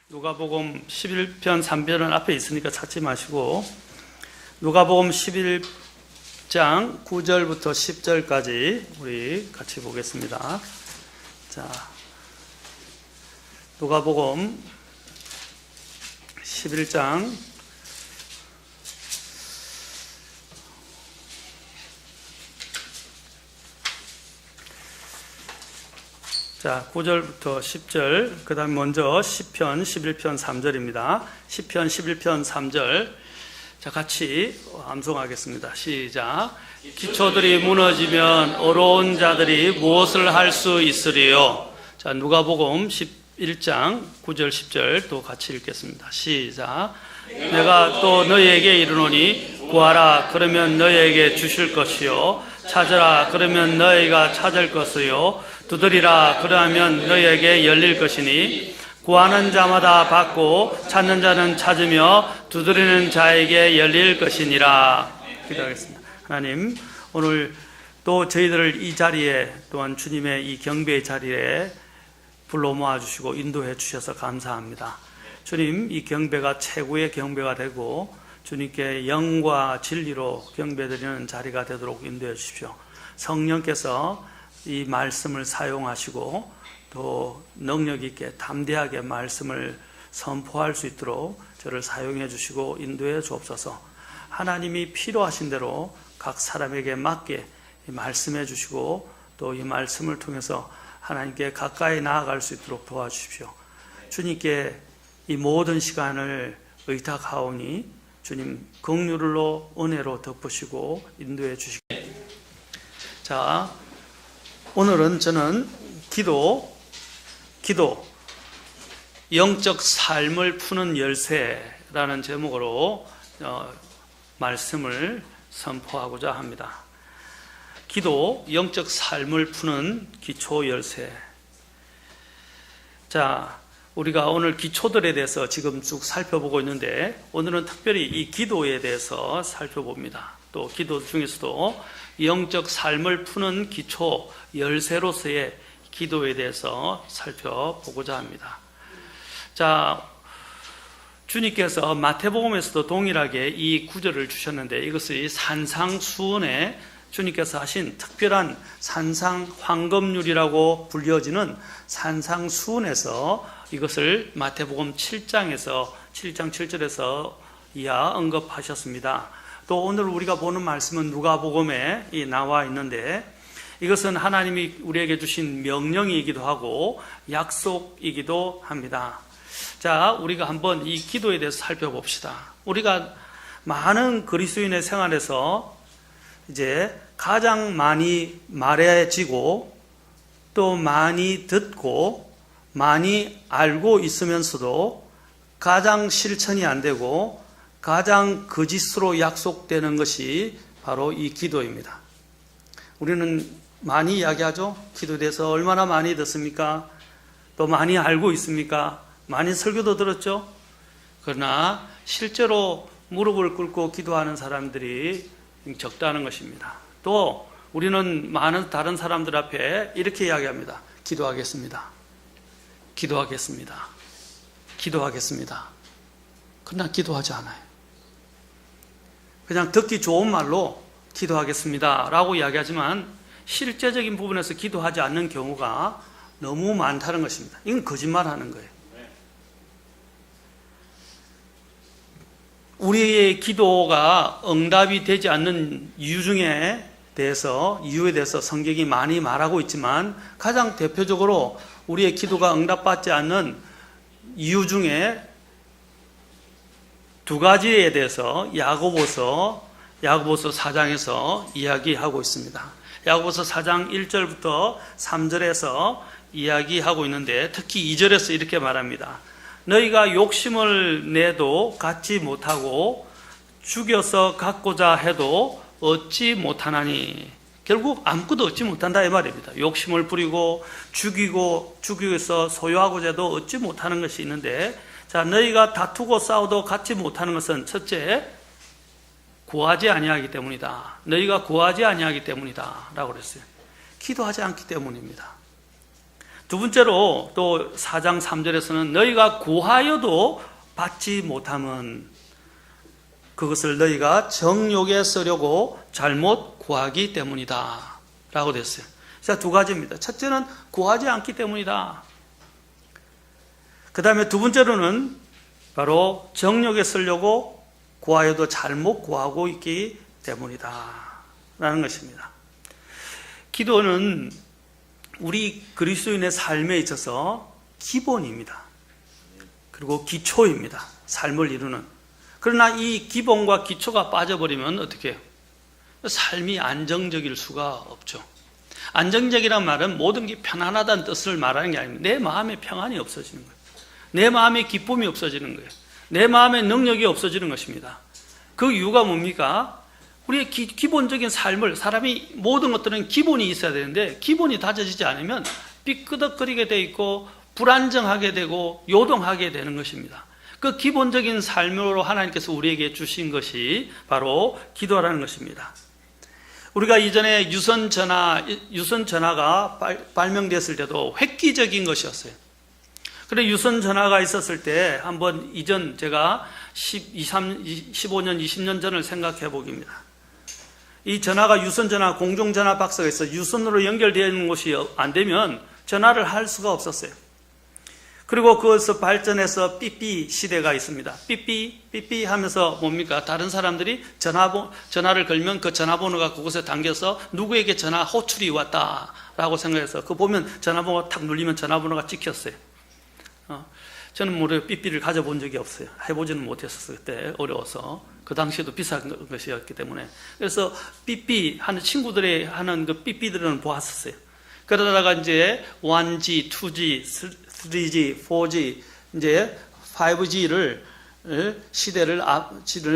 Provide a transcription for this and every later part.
누가복음 11편 3절은 앞에 있으니까 찾지 마시고 누가복음 11장 9절부터 10절까지 우리 같이 보겠습니다. 자, 누가복음 11장 자, 9절부터 10절, 그 다음 먼저 10편, 11편 3절입니다. 10편, 11편 3절. 자, 같이 암송하겠습니다. 시작. 기초들이 무너지면 어려운 자들이 무엇을 할 수 있으리요? 자, 누가복음 11장 9절, 10절 또 같이 읽겠습니다. 시작. 내가 또 너희에게 이르노니 구하라 그러면 너희에게 주실 것이요 찾으라 그러면 너희가 찾을 것이요 두드리라 그러하면 너희에게 열릴 것이니 구하는 자마다 받고 찾는 자는 찾으며 두드리는 자에게 열릴 것이니라. 기도하겠습니다. 하나님, 오늘 또 저희들을 이 자리에 또한 주님의 이 경배의 자리에 불러 모아주시고 인도해 주셔서 감사합니다. 주님, 이 경배가 최고의 경배가 되고 주님께 영과 진리로 경배드리는 자리가 되도록 인도해 주십시오. 성령께서 이 말씀을 사용하시고 또 능력 있게 담대하게 말씀을 선포할 수 있도록 저를 사용해 주시고 인도해 주옵소서. 하나님이 필요하신 대로 각 사람에게 맞게 말씀해 주시고 또 이 말씀을 통해서 하나님께 가까이 나아갈 수 있도록 도와주십시오. 주님께 이 모든 시간을 의탁하오니 주님 긍휼로 은혜로 덮으시고 인도해 주시기. 자, 오늘은 저는 기도, 영적 삶을 푸는 열쇠라는 제목으로 말씀을 선포하고자 합니다. 기도, 영적 삶을 푸는 기초 열쇠. 자, 우리가 오늘 기초들에 대해서 지금 쭉 살펴보고 있는데 오늘은 특별히 이 기도에 대해서 살펴봅니다. 또 기도 중에서도 영적 삶을 푸는 기초 열쇠로서의 기도에 대해서 살펴보고자 합니다. 자, 주님께서 마태복음에서도 동일하게 이 구절을 주셨는데 이것이 산상수훈에 주님께서 하신 특별한 산상황금률이라고 불려지는 산상수훈에서 이것을 마태복음 7장 7절에서 이하 언급하셨습니다. 또 오늘 우리가 보는 말씀은 누가복음에 나와 있는데 이것은 하나님이 우리에게 주신 명령이기도 하고 약속이기도 합니다. 자, 우리가 한번 이 기도에 대해서 살펴봅시다. 우리가 많은 그리스도인의 생활에서 이제 가장 많이 말해지고 또 많이 듣고 많이 알고 있으면서도 가장 실천이 안 되고 가장 거짓으로 약속되는 것이 바로 이 기도입니다. 우리는 많이 이야기하죠. 기도에 대해서 얼마나 많이 듣습니까? 또 많이 알고 있습니까? 많이 설교도 들었죠. 그러나 실제로 무릎을 꿇고 기도하는 사람들이 적다는 것입니다. 또 우리는 많은 다른 사람들 앞에 이렇게 이야기합니다. 기도하겠습니다. 기도하겠습니다. 기도하겠습니다. 그러나 기도하지 않아요. 그냥 듣기 좋은 말로 기도하겠습니다 라고 이야기하지만 실제적인 부분에서 기도하지 않는 경우가 너무 많다는 것입니다. 이건 거짓말하는 거예요. 우리의 기도가 응답이 되지 않는 이유에 대해서 성경이 많이 말하고 있지만 가장 대표적으로 우리의 기도가 응답받지 않는 이유 중에 두 가지에 대해서 야고보서 4장에서 이야기하고 있습니다. 야고보서 4장 1절부터 3절에서 이야기하고 있는데 특히 2절에서 이렇게 말합니다. 너희가 욕심을 내도 갖지 못하고 죽여서 갖고자 해도 얻지 못하나니. 결국 아무것도 얻지 못한다 이 말입니다. 욕심을 부리고 죽이고서 소유하고자 해도 얻지 못하는 것이 있는데, 자, 너희가 다투고 싸워도 갖지 못하는 것은 첫째, 구하지 아니하기 때문이다. 너희가 구하지 아니하기 때문이다 라고 그랬어요. 기도하지 않기 때문입니다. 두 번째로 또 4장 3절에서는 너희가 구하여도 받지 못하면 그것을 너희가 정욕에 쓰려고 잘못 구하기 때문이다 라고 됐어요. 자, 두 가지입니다. 첫째는 구하지 않기 때문이다. 그 다음에 두 번째로는 바로 정욕에 쓰려고 구하여도 잘못 구하고 있기 때문이다 라는 것입니다. 기도는 우리 그리스도인의 삶에 있어서 기본입니다. 그리고 기초입니다. 삶을 이루는. 그러나 이 기본과 기초가 빠져버리면 어떻게 해요? 삶이 안정적일 수가 없죠. 안정적이란 말은 모든 게 편안하다는 뜻을 말하는 게 아닙니다. 내 마음에 평안이 없어지는 거예요. 내 마음에 기쁨이 없어지는 거예요. 내 마음에 능력이 없어지는 것입니다. 그 이유가 뭡니까? 우리의 기본적인 삶을, 사람이 모든 것들은 기본이 있어야 되는데 기본이 다져지지 않으면 삐끄덕거리게 돼 있고 불안정하게 되고 요동하게 되는 것입니다. 그 기본적인 삶으로 하나님께서 우리에게 주신 것이 바로 기도라는 것입니다. 우리가 이전에 유선전화가 발명됐을 때도 획기적인 것이었어요. 그런데 유선전화가 있었을 때 한번 이전 제가 15년, 20년 전을 생각해 보기입니다. 이 전화가 유선전화, 공중전화 박스가 있어 유선으로 연결되는 곳이 안 되면 전화를 할 수가 없었어요. 그리고 그것을 발전해서 삐삐 시대가 있습니다. 삐삐 하면서 뭡니까? 다른 사람들이 전화를 걸면 그 전화번호가 그곳에 담겨서 누구에게 전화 호출이 왔다라고 생각해서 그 보면 전화번호 탁 눌리면 전화번호가 찍혔어요. 저는 삐삐를 가져본 적이 없어요. 해보지는 못했었어요. 그때 어려워서. 그 당시에도 비싼 것이었기 때문에. 그래서 삐삐 하는 친구들이 하는 그 삐삐들은 보았었어요. 그러다가 이제 1G, 2G, 3G, 4G, 이제 5G를 시대를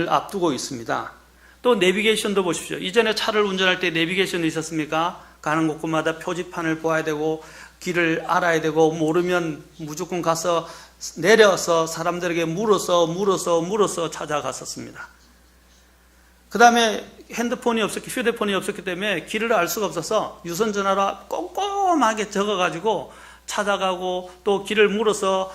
앞두고 있습니다. 또 내비게이션도 보십시오. 이전에 차를 운전할 때 내비게이션이 있었습니까? 가는 곳마다 표지판을 보아야 되고 길을 알아야 되고 모르면 무조건 가서 내려서 사람들에게 물어서 찾아갔었습니다. 그 다음에 휴대폰이 없었기 때문에 길을 알 수가 없어서 유선전화로 꼼꼼하게 적어가지고 찾아가고 또 길을 물어서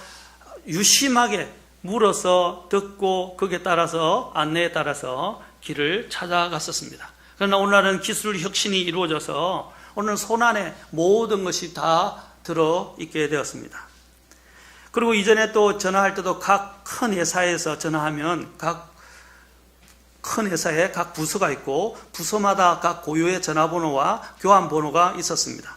유심하게 물어서 듣고 거기에 따라서 안내에 따라서 길을 찾아갔었습니다. 그러나 오늘날은 기술 혁신이 이루어져서 오늘 손안에 모든 것이 다 들어있게 되었습니다. 그리고 이전에 또 전화할 때도 각 큰 회사에서 전화하면 각 큰 회사에 각 부서가 있고 부서마다 각 고유의 전화번호와 교환번호가 있었습니다.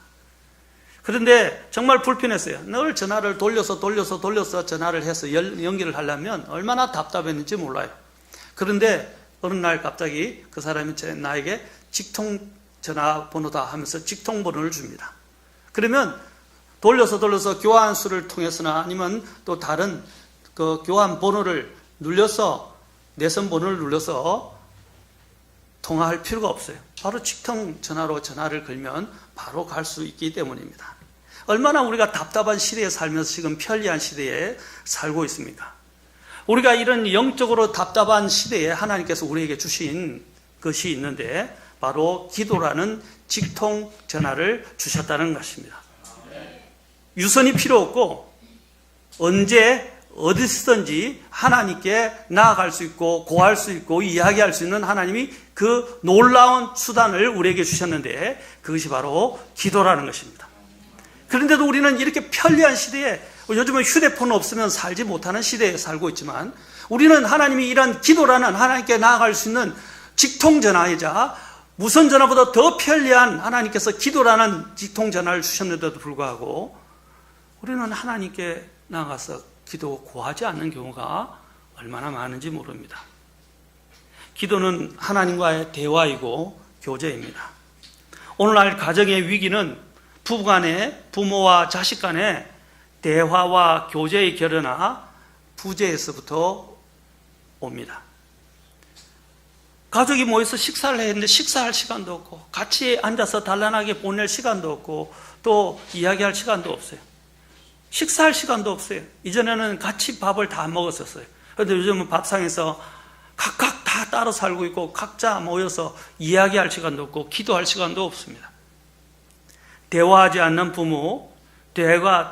그런데 정말 불편했어요. 늘 전화를 돌려서 전화를 해서 연결을 하려면 얼마나 답답했는지 몰라요. 그런데 어느 날 갑자기 그 사람이 나에게 직통 전화번호다 하면서 직통번호를 줍니다. 그러면 돌려서 교환수를 통해서나 아니면 또 다른 그 교환번호를 눌러서 내선번호를 눌러서 통화할 필요가 없어요. 바로 직통 전화로 전화를 걸면 바로 갈 수 있기 때문입니다. 얼마나 우리가 답답한 시대에 살면서 지금 편리한 시대에 살고 있습니까? 우리가 이런 영적으로 답답한 시대에 하나님께서 우리에게 주신 것이 있는데 바로 기도라는 직통 전화를 주셨다는 것입니다. 유선이 필요 없고 언제 어디서든지 하나님께 나아갈 수 있고 고할 수 있고 이야기할 수 있는 하나님이 그 놀라운 수단을 우리에게 주셨는데 그것이 바로 기도라는 것입니다. 그런데도 우리는 이렇게 편리한 시대에 요즘은 휴대폰 없으면 살지 못하는 시대에 살고 있지만 우리는 하나님이 이런 기도라는 하나님께 나아갈 수 있는 직통전화이자 무선전화보다 더 편리한 하나님께서 기도라는 직통전화를 주셨는데도 불구하고 우리는 하나님께 나아가서 기도 구하지 않는 경우가 얼마나 많은지 모릅니다. 기도는 하나님과의 대화이고 교제입니다. 오늘날 가정의 위기는 부부간에 부모와 자식 간에 대화와 교제의 결여나 부재에서부터 옵니다. 가족이 모여서 식사를 했는데 식사할 시간도 없고 같이 앉아서 단란하게 보낼 시간도 없고 또 이야기할 시간도 없어요. 식사할 시간도 없어요. 이전에는 같이 밥을 다 먹었었어요. 그런데 요즘은 밥상에서 각각 다 따로 살고 있고 각자 모여서 이야기할 시간도 없고 기도할 시간도 없습니다. 대화하지 않는 부모,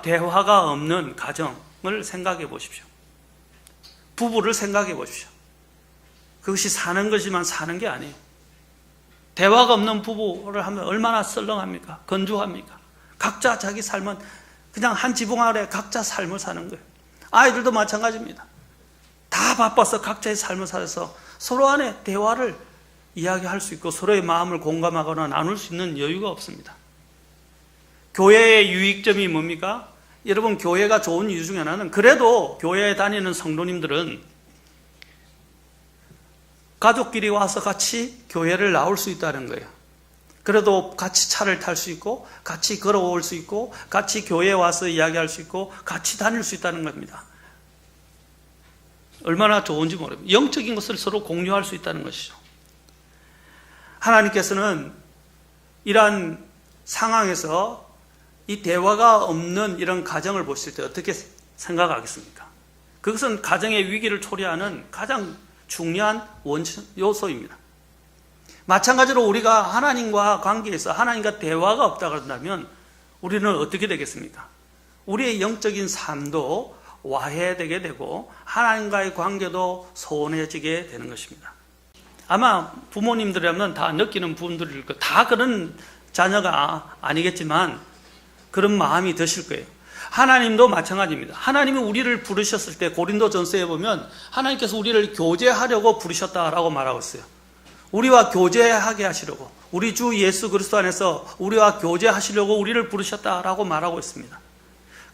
대화가 없는 가정을 생각해 보십시오. 부부를 생각해 보십시오. 그것이 사는 것이지만 사는 게 아니에요. 대화가 없는 부부를 하면 얼마나 썰렁합니까? 건조합니까? 각자 자기 삶은 그냥 한 지붕 아래 각자 삶을 사는 거예요. 아이들도 마찬가지입니다. 다 바빠서 각자의 삶을 살아서 서로 안에 대화를 이야기할 수 있고 서로의 마음을 공감하거나 나눌 수 있는 여유가 없습니다. 교회의 유익점이 뭡니까? 여러분, 교회가 좋은 이유 중에 하나는 그래도 교회에 다니는 성도님들은 가족끼리 와서 같이 교회를 나올 수 있다는 거예요. 그래도 같이 차를 탈 수 있고 같이 걸어올 수 있고 같이 교회에 와서 이야기할 수 있고 같이 다닐 수 있다는 겁니다. 얼마나 좋은지 모릅니다. 영적인 것을 서로 공유할 수 있다는 것이죠. 하나님께서는 이러한 상황에서 이 대화가 없는 이런 가정을 보실 때 어떻게 생각하겠습니까? 그것은 가정의 위기를 초래하는 가장 중요한 요소입니다. 마찬가지로 우리가 하나님과 관계에서 하나님과 대화가 없다고 한다면 우리는 어떻게 되겠습니까? 우리의 영적인 삶도 와해되게 되고 하나님과의 관계도 소원해지게 되는 것입니다. 아마 부모님들이라면 다 느끼는 분들일 거예요. 다 그런 자녀가 아니겠지만 그런 마음이 드실 거예요. 하나님도 마찬가지입니다. 하나님이 우리를 부르셨을 때 고린도전서에 보면 하나님께서 우리를 교제하려고 부르셨다라고 말하고 있어요. 우리와 교제하게 하시려고, 우리 주 예수 그리스도 안에서 우리와 교제하시려고 우리를 부르셨다라고 말하고 있습니다.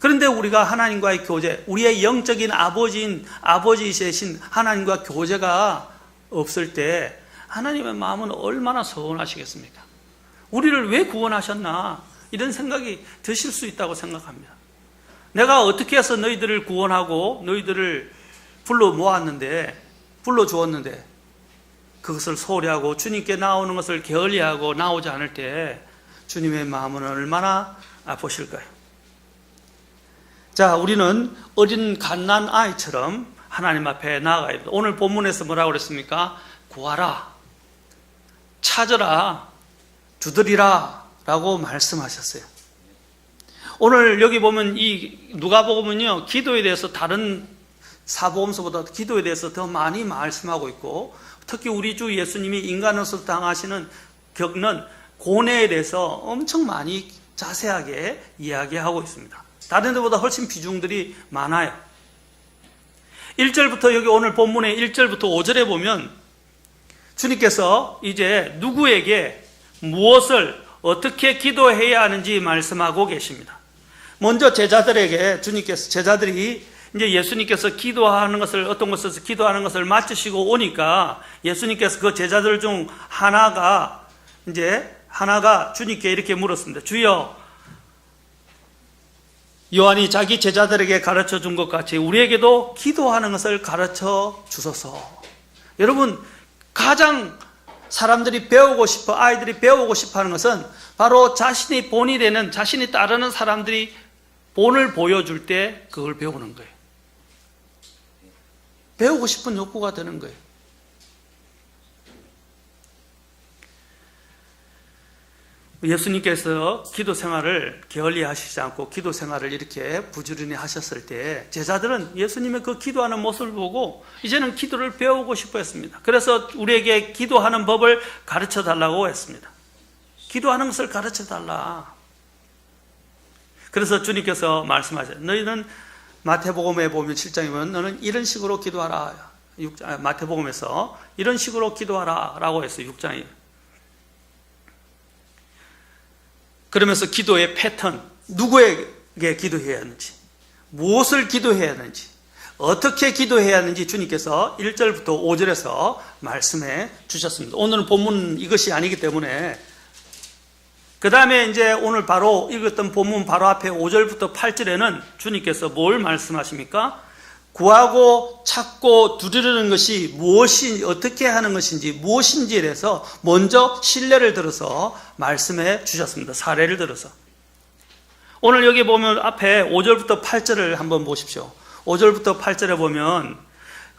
그런데 우리가 하나님과의 교제, 우리의 영적인 아버지이신 하나님과 교제가 없을 때 하나님의 마음은 얼마나 서운하시겠습니까? 우리를 왜 구원하셨나? 이런 생각이 드실 수 있다고 생각합니다. 내가 어떻게 해서 너희들을 구원하고 너희들을 불러주었는데 그것을 소홀히하고 주님께 나오는 것을 게을리하고 나오지 않을 때 주님의 마음은 얼마나 아프실까요? 자, 우리는 어린 갓난 아이처럼 하나님 앞에 나아가야 됩니다. 오늘 본문에서 뭐라고 그랬습니까? 구하라, 찾으라, 두드리라 라고 말씀하셨어요. 오늘 여기 보면 이 누가복음은요, 기도에 대해서 다른 사복음서보다 기도에 대해서 더 많이 말씀하고 있고, 특히 우리 주 예수님이 인간으로서 겪는 고뇌에 대해서 엄청 많이 자세하게 이야기하고 있습니다. 다른 데보다 훨씬 비중들이 많아요. 1절부터 여기 오늘 본문의 1절부터 5절에 보면 주님께서 이제 누구에게 무엇을 어떻게 기도해야 하는지 말씀하고 계십니다. 먼저 제자들이 이제 예수님께서 기도하는 것을, 어떤 곳에서 기도하는 것을 마치시고 오니까 예수님께서 그 제자들 중 하나가 주님께 이렇게 물었습니다. 주여, 요한이 자기 제자들에게 가르쳐 준 것 같이 우리에게도 기도하는 것을 가르쳐 주소서. 여러분, 가장 사람들이 아이들이 배우고 싶어 하는 것은 바로 자신이 본이 되는, 자신이 따르는 사람들이 본을 보여줄 때 그걸 배우는 거예요. 배우고 싶은 욕구가 되는 거예요. 예수님께서 기도 생활을 게을리 하시지 않고 기도 생활을 이렇게 부지런히 하셨을 때 제자들은 예수님의 그 기도하는 모습을 보고 이제는 기도를 배우고 싶어 했습니다. 그래서 우리에게 기도하는 법을 가르쳐 달라고 했습니다. 기도하는 것을 가르쳐 달라. 그래서 주님께서 말씀하세요. 너희는 마태복음에 보면 7장에 보면 너는 이런 식으로 기도하라. 마태복음에서 이런 식으로 기도하라 라고 했어요. 6장에. 그러면서 기도의 패턴, 누구에게 기도해야 하는지, 무엇을 기도해야 하는지, 어떻게 기도해야 하는지 주님께서 1절부터 5절에서 말씀해 주셨습니다. 오늘은 본문 이것이 아니기 때문에 그 다음에 이제 오늘 바로 읽었던 본문 바로 앞에 5절부터 8절에는 주님께서 뭘 말씀하십니까? 구하고 찾고 두드리는 것이 어떻게 하는 것인지 무엇인지에 대해서 먼저 신뢰를 들어서 말씀해 주셨습니다. 사례를 들어서. 오늘 여기 보면 앞에 5절부터 8절을 한번 보십시오. 5절부터 8절에 보면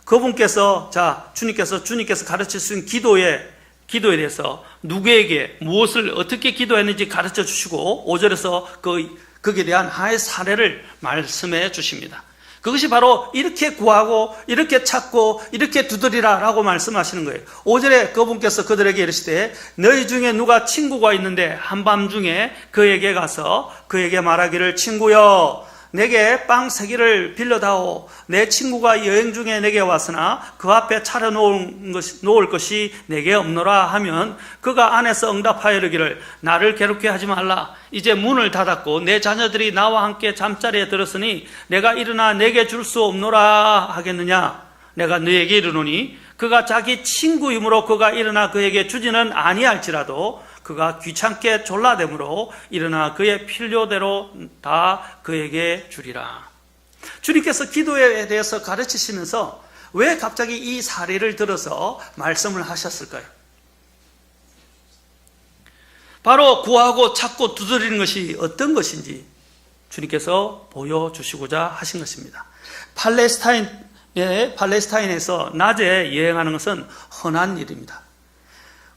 그분께서, 주님께서 가르쳐 주신 기도에 대해서 누구에게 무엇을 어떻게 기도했는지 가르쳐 주시고 5절에서 그 거기에 대한 하나의 사례를 말씀해 주십니다. 그것이 바로 이렇게 구하고 이렇게 찾고 이렇게 두드리라 라고 말씀하시는 거예요. 5절에 그분께서 그들에게 이르시되 너희 중에 누가 친구가 있는데 한밤중에 그에게 가서 그에게 말하기를 친구여 내게 빵 3개를 빌려다오. 내 친구가 여행 중에 내게 왔으나 그 앞에 차려놓을 것이 내게 없노라 하면 그가 안에서 응답하여 이르기를 나를 괴롭게 하지 말라. 이제 문을 닫았고 내 자녀들이 나와 함께 잠자리에 들었으니 내가 일어나 내게 줄 수 없노라 하겠느냐. 내가 너에게 이르노니 그가 자기 친구이므로 그가 일어나 그에게 주지는 아니할지라도 그가 귀찮게 졸라대므로 일어나 그의 필요대로 다 그에게 주리라. 주님께서 기도에 대해서 가르치시면서 왜 갑자기 이 사례를 들어서 말씀을 하셨을까요? 바로 구하고 찾고 두드리는 것이 어떤 것인지 주님께서 보여주시고자 하신 것입니다. 팔레스타인에서 낮에 여행하는 것은 흔한 일입니다.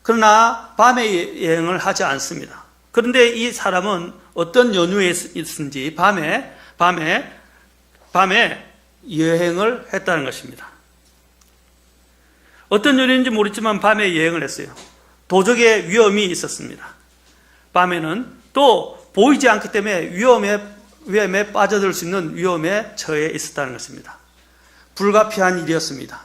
그러나 밤에 여행을 하지 않습니다. 그런데 이 사람은 어떤 연유에 있은지 밤에 여행을 했다는 것입니다. 어떤 연유인지 모르지만 밤에 여행을 했어요. 도적의 위험이 있었습니다. 밤에는 또 보이지 않기 때문에 위험에 빠져들 수 있는 위험에 처해 있었다는 것입니다. 불가피한 일이었습니다.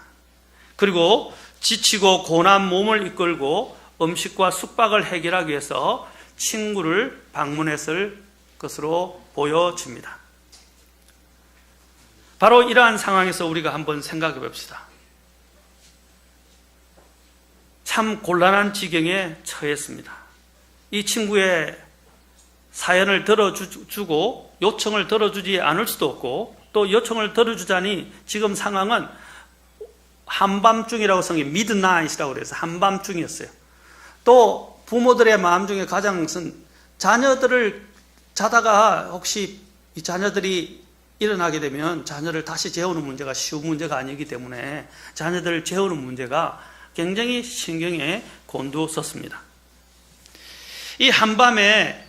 그리고 지치고 고난 몸을 이끌고 음식과 숙박을 해결하기 위해서 친구를 방문했을 것으로 보여집니다. 바로 이러한 상황에서 우리가 한번 생각해 봅시다. 참 곤란한 지경에 처했습니다. 이 친구의 사연을 들어주고 요청을 들어주지 않을 수도 없고 또 요청을 들어주자니 지금 상황은 한밤중이라고 성이 미드나잇이라고 그래서 한밤중이었어요. 또 부모들의 마음 중에 가장 큰 자녀들을 자다가 혹시 이 자녀들이 일어나게 되면 자녀를 다시 재우는 문제가 쉬운 문제가 아니기 때문에 자녀들을 재우는 문제가 굉장히 신경에 곤두섰습니다. 이 한밤에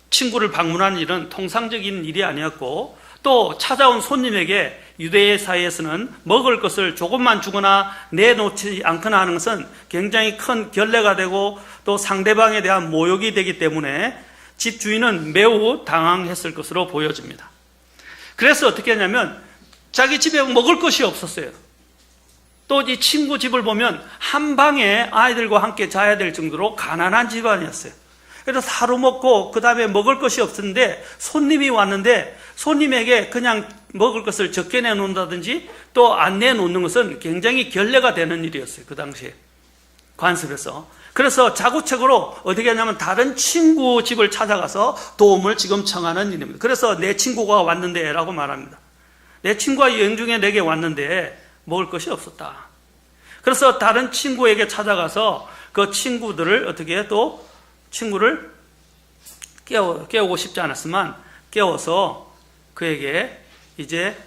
친구를 방문하는 일은 통상적인 일이 아니었고 또 찾아온 손님에게 유대의 사이에서는 먹을 것을 조금만 주거나 내놓지 않거나 하는 것은 굉장히 큰 결례가 되고 또 상대방에 대한 모욕이 되기 때문에 집주인은 매우 당황했을 것으로 보여집니다. 그래서 어떻게 했냐면 자기 집에 먹을 것이 없었어요. 또 이 친구 집을 보면 한 방에 아이들과 함께 자야 될 정도로 가난한 집안이었어요. 그래서 하루 먹고 그 다음에 먹을 것이 없었는데 손님이 왔는데 손님에게 그냥 먹을 것을 적게 내놓는다든지 또 안 내놓는 것은 굉장히 결례가 되는 일이었어요. 그 당시에 관습에서. 그래서 자구책으로 어떻게 하냐면 다른 친구 집을 찾아가서 도움을 지금 청하는 일입니다. 그래서 내 친구가 왔는데 라고 말합니다. 내 친구가 여행 중에 내게 왔는데 먹을 것이 없었다. 그래서 다른 친구에게 찾아가서 그 친구들을 어떻게 또 친구를 깨우고 싶지 않았지만 깨워서 그에게 이제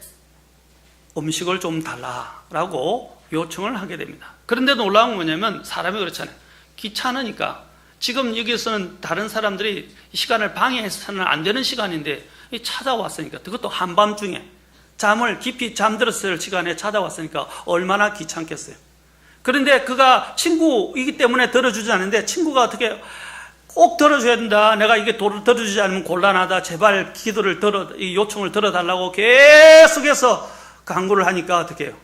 음식을 좀 달라라고 요청을 하게 됩니다. 그런데 놀라운 건 뭐냐면 사람이 그렇잖아요. 귀찮으니까 지금 여기서는 다른 사람들이 시간을 방해해서는 안 되는 시간인데 찾아왔으니까 그것도 한밤중에 잠을 깊이 잠들었을 시간에 찾아왔으니까 얼마나 귀찮겠어요. 그런데 그가 친구이기 때문에 들어주지 않는데 친구가 어떻게 꼭 들어줘야 된다. 내가 이게 들어주지 않으면 곤란하다. 제발 이 요청을 들어달라고 계속해서 강구를 하니까 어떻게 해요?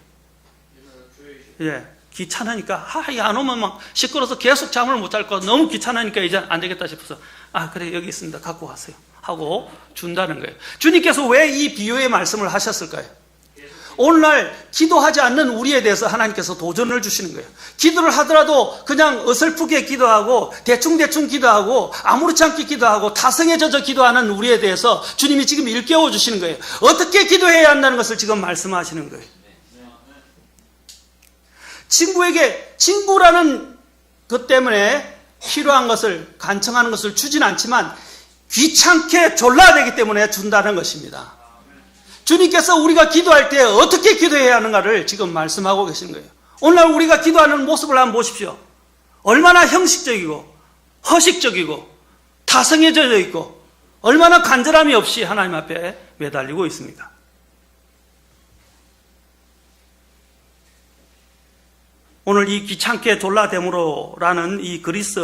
예, 귀찮으니까 안 오면 막 시끄러워서 계속 잠을 못 잘 거 너무 귀찮으니까 이제 안 되겠다 싶어서 그래 여기 있습니다. 갖고 가세요 하고 준다는 거예요. 주님께서 왜 이 비유의 말씀을 하셨을까요? 오늘날 기도하지 않는 우리에 대해서 하나님께서 도전을 주시는 거예요. 기도를 하더라도 그냥 어설프게 기도하고 대충 기도하고 아무렇지 않게 기도하고 타성에 젖어 기도하는 우리에 대해서 주님이 지금 일깨워 주시는 거예요. 어떻게 기도해야 한다는 것을 지금 말씀하시는 거예요. 친구라는 것 때문에 필요한 것을 간청하는 것을 주진 않지만 귀찮게 졸라대기 때문에 준다는 것입니다. 주님께서 우리가 기도할 때 어떻게 기도해야 하는가를 지금 말씀하고 계시는 거예요. 오늘 우리가 기도하는 모습을 한번 보십시오. 얼마나 형식적이고 허식적이고 타성해져 있고 얼마나 간절함이 없이 하나님 앞에 매달리고 있습니까? 오늘 이 귀찮게 졸라대므로라는 이 그리스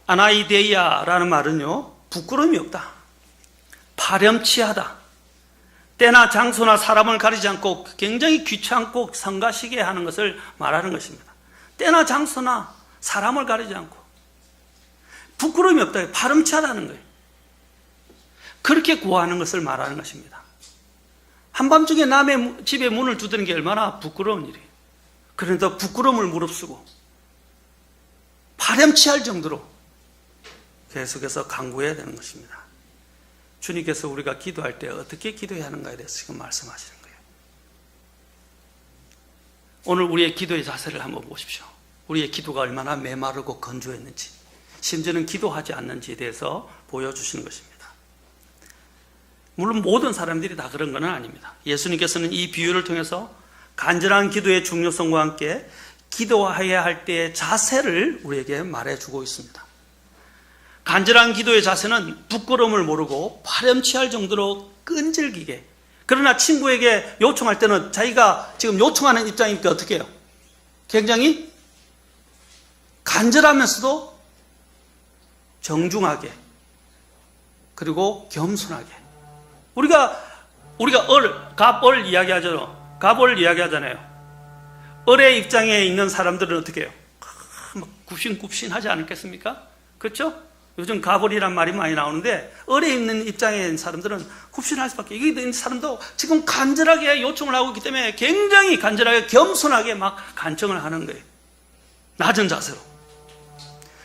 아나이데이아라는 말은요, 부끄러움이 없다, 파렴치하다, 때나 장소나 사람을 가리지 않고 굉장히 귀찮고 성가시게 하는 것을 말하는 것입니다. 때나 장소나 사람을 가리지 않고 부끄러움이 없다, 파렴치하다는 거예요. 그렇게 구하는 것을 말하는 것입니다. 한밤중에 남의 집에 문을 두드리는 게 얼마나 부끄러운 일이에요. 그런데 부끄러움을 무릅쓰고 파렴치할 정도로 계속해서 간구해야 되는 것입니다. 주님께서 우리가 기도할 때 어떻게 기도해야 하는가에 대해서 지금 말씀하시는 거예요. 오늘 우리의 기도의 자세를 한번 보십시오. 우리의 기도가 얼마나 메마르고 건조했는지, 심지어는 기도하지 않는지에 대해서 보여주시는 것입니다. 물론 모든 사람들이 다 그런 건 아닙니다. 예수님께서는 이 비유를 통해서 간절한 기도의 중요성과 함께 기도해야 할 때의 자세를 우리에게 말해주고 있습니다. 간절한 기도의 자세는 부끄러움을 모르고 파렴치할 정도로 끈질기게, 그러나 친구에게 요청할 때는 자기가 지금 요청하는 입장이니까 어떻게 해요? 굉장히 간절하면서도 정중하게, 그리고 겸손하게. 우리가 갑을 이야기하잖아요. 을의 입장에 있는 사람들은 어떻게 해요? 막 굽신굽신하지 않겠습니까? 그렇죠? 요즘 갑을이란 말이 많이 나오는데, 을에 있는 입장에 있는 사람들은 굽신할 수밖에. 이게 있는 사람도 지금 간절하게 요청을 하고 있기 때문에 굉장히 간절하게 겸손하게 막 간청을 하는 거예요. 낮은 자세로.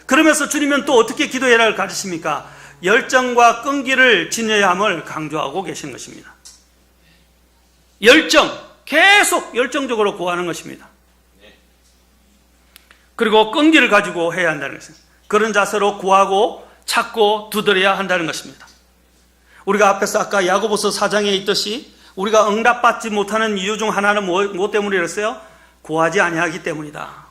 그러면서 주님은 또 어떻게 기도해라를 가르치십니까? 열정과 끈기를 지녀야 함을 강조하고 계신 것입니다. 계속 열정적으로 구하는 것입니다. 그리고 끈기를 가지고 해야 한다는 것입니다. 그런 자세로 구하고 찾고 두드려야 한다는 것입니다. 우리가 앞에서 아까 야고보서 4장에 있듯이 우리가 응답받지 못하는 이유 중 하나는 무엇 때문이었어요? 구하지 아니하기 때문이다.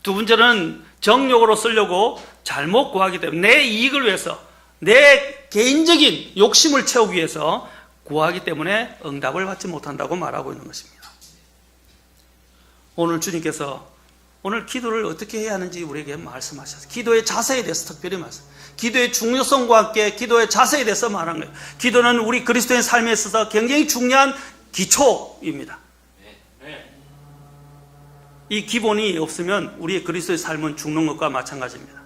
두 번째는 정욕으로 쓰려고 잘못 구하기 때문에, 내 이익을 위해서, 내 개인적인 욕심을 채우기 위해서 구하기 때문에 응답을 받지 못한다고 말하고 있는 것입니다. 오늘 주님께서 오늘 기도를 어떻게 해야 하는지 우리에게 말씀하셨어요. 기도의 자세에 대해서 특별히 기도의 중요성과 함께 기도의 자세에 대해서 말한 거예요. 기도는 우리 그리스도인 삶에 있어서 굉장히 중요한 기초입니다. 이 기본이 없으면 우리의 그리스도의 삶은 죽는 것과 마찬가지입니다.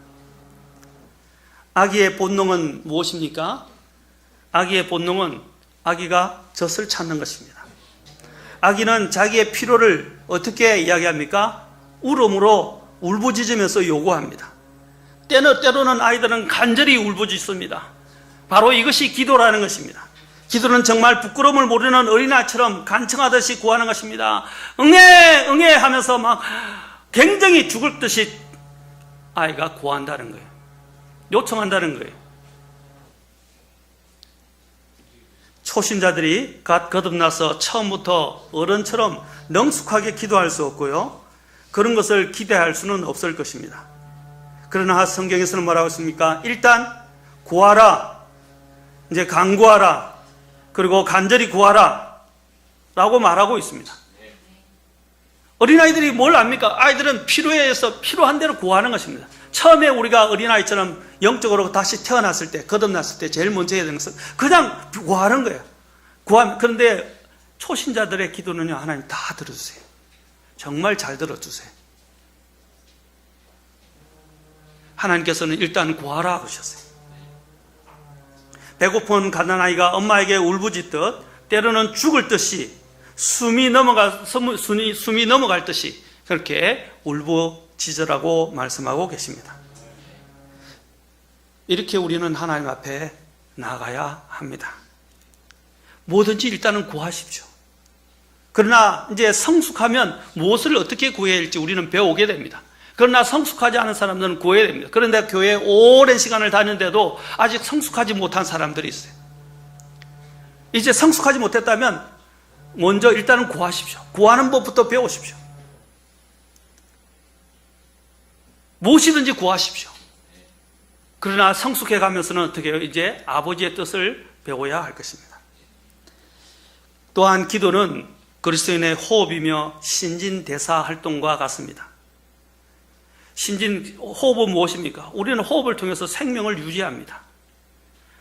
아기의 본능은 무엇입니까? 아기의 본능은 아기가 젖을 찾는 것입니다. 아기는 자기의 필요를 어떻게 이야기합니까? 울음으로 울부짖으면서 요구합니다. 때로는 아이들은 간절히 울부짖습니다. 바로 이것이 기도라는 것입니다. 기도는 정말 부끄러움을 모르는 어린아이처럼 간청하듯이 구하는 것입니다. 응애 응애 하면서 막 굉장히 죽을 듯이 아이가 구한다는 거예요. 요청한다는 거예요. 초신자들이 거듭나서 처음부터 어른처럼 능숙하게 기도할 수 없고요, 그런 것을 기대할 수는 없을 것입니다. 그러나 성경에서는 뭐라고 했습니까? 일단 구하라, 이제 간구하라, 그리고 간절히 구하라 라고 말하고 있습니다. 어린아이들이 뭘 압니까? 아이들은 필요해서 필요한 대로 구하는 것입니다. 처음에 우리가 어린아이처럼 영적으로 다시 태어났을 때, 거듭났을 때 제일 먼저 해야 되는 것은 그냥 구하는 거예요. 그런데 초신자들의 기도는요, 하나님 다 들어주세요. 정말 잘 들어주세요. 하나님께서는 일단 구하라 그러셨어요. 배고픈 가난아이가 엄마에게 울부짖듯, 때로는 죽을 듯이 숨이 넘어갈 듯이 그렇게 울부짖으라고 말씀하고 계십니다. 이렇게 우리는 하나님 앞에 나가야 합니다. 뭐든지 일단은 구하십시오. 그러나 이제 성숙하면 무엇을 어떻게 구해야 할지 우리는 배우게 됩니다. 그러나 성숙하지 않은 사람들은 구해야 됩니다. 그런데 교회에 오랜 시간을 다녔는데도 아직 성숙하지 못한 사람들이 있어요. 이제 성숙하지 못했다면 먼저 일단은 구하십시오. 구하는 법부터 배우십시오. 무엇이든지 구하십시오. 그러나 성숙해 가면서는 어떻게 해요? 이제 아버지의 뜻을 배워야 할 것입니다. 또한 기도는 그리스도인의 호흡이며 신진대사 활동과 같습니다. 호흡은 무엇입니까? 우리는 호흡을 통해서 생명을 유지합니다.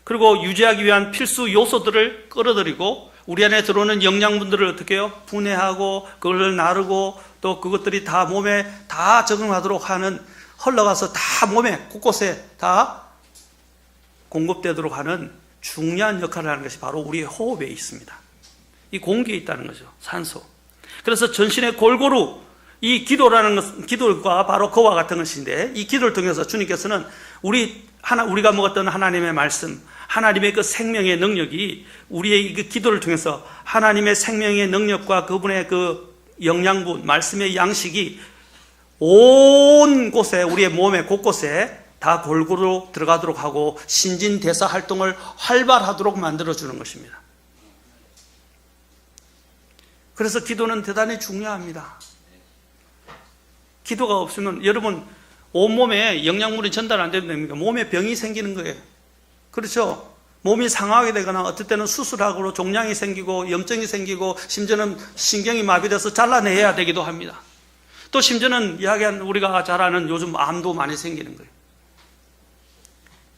그리고 유지하기 위한 필수 요소들을 끌어들이고 우리 안에 들어오는 영양분들을 어떻게 해요? 분해하고 그걸 나르고 또 그것들이 다 몸에 다 적응하도록 하는, 흘러가서 다 몸에 곳곳에 다 공급되도록 하는 중요한 역할을 하는 것이 바로 우리의 호흡에 있습니다. 이 공기에 있다는 거죠. 산소. 그래서 전신에 골고루 이 기도라는 것은, 기도가 바로 그와 같은 것인데, 이 기도를 통해서 주님께서는 우리가 먹었던 하나님의 말씀, 하나님의 그 생명의 능력이 우리의 그 기도를 통해서 하나님의 생명의 능력과 그분의 그 영양분, 말씀의 양식이 온 곳에, 우리의 몸의 곳곳에 다 골고루 들어가도록 하고 신진대사 활동을 활발하도록 만들어주는 것입니다. 그래서 기도는 대단히 중요합니다. 기도가 없으면 여러분 온몸에 영양분이 전달 안 되면 됩니까? 몸에 병이 생기는 거예요. 그렇죠? 몸이 상하게 되거나 어떨 때는 수술하고 종양이 생기고 염증이 생기고 심지어는 신경이 마비돼서 잘라내야 되기도 합니다. 또 심지어는 우리가 잘 아는 요즘 암도 많이 생기는 거예요.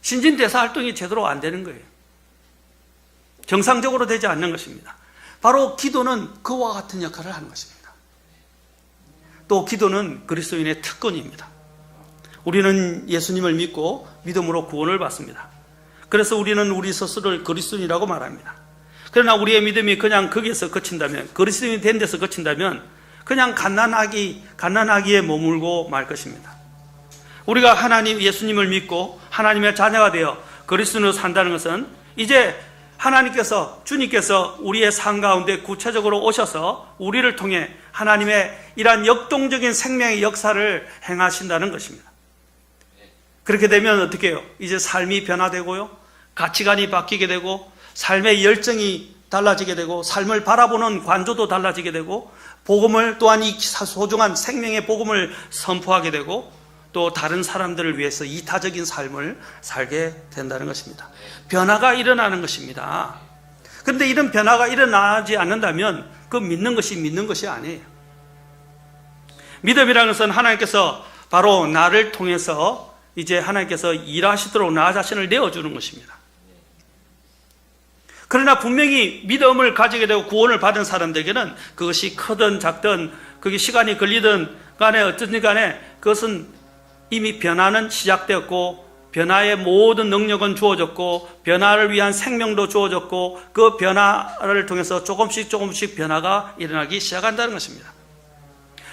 신진대사 활동이 제대로 안 되는 거예요. 정상적으로 되지 않는 것입니다. 바로 기도는 그와 같은 역할을 하는 것입니다. 또 기도는 그리스도인의 특권입니다. 우리는 예수님을 믿고 믿음으로 구원을 받습니다. 그래서 우리는 우리 스스로를 그리스도인이라고 말합니다. 그러나 우리의 믿음이 그냥 거기에서 그친다면, 그리스도인이 된 데서 그친다면 그냥 갓난아기에 머물고 말 것입니다. 우리가 예수님을 믿고 하나님의 자녀가 되어 그리스도인으로 산다는 것은 이제 주님께서 우리의 삶 가운데 구체적으로 오셔서 우리를 통해 하나님의 이러한 역동적인 생명의 역사를 행하신다는 것입니다. 그렇게 되면 어떻게 해요? 이제 삶이 변화되고요, 가치관이 바뀌게 되고, 삶의 열정이 달라지게 되고, 삶을 바라보는 관조도 달라지게 되고, 복음을 또한 이 소중한 생명의 복음을 선포하게 되고, 또 다른 사람들을 위해서 이타적인 삶을 살게 된다는 것입니다. 변화가 일어나는 것입니다. 그런데 이런 변화가 일어나지 않는다면 그 믿는 것이 아니에요. 믿음이라는 것은 하나님께서 바로 나를 통해서 이제 하나님께서 일하시도록 나 자신을 내어주는 것입니다. 그러나 분명히 믿음을 가지게 되고 구원을 받은 사람들에게는 그것이 크든 작든 그게 시간이 걸리든 간에 어쨌든 간에 그것은 이미 변화는 시작되었고 변화의 모든 능력은 주어졌고 변화를 위한 생명도 주어졌고 그 변화를 통해서 조금씩 변화가 일어나기 시작한다는 것입니다.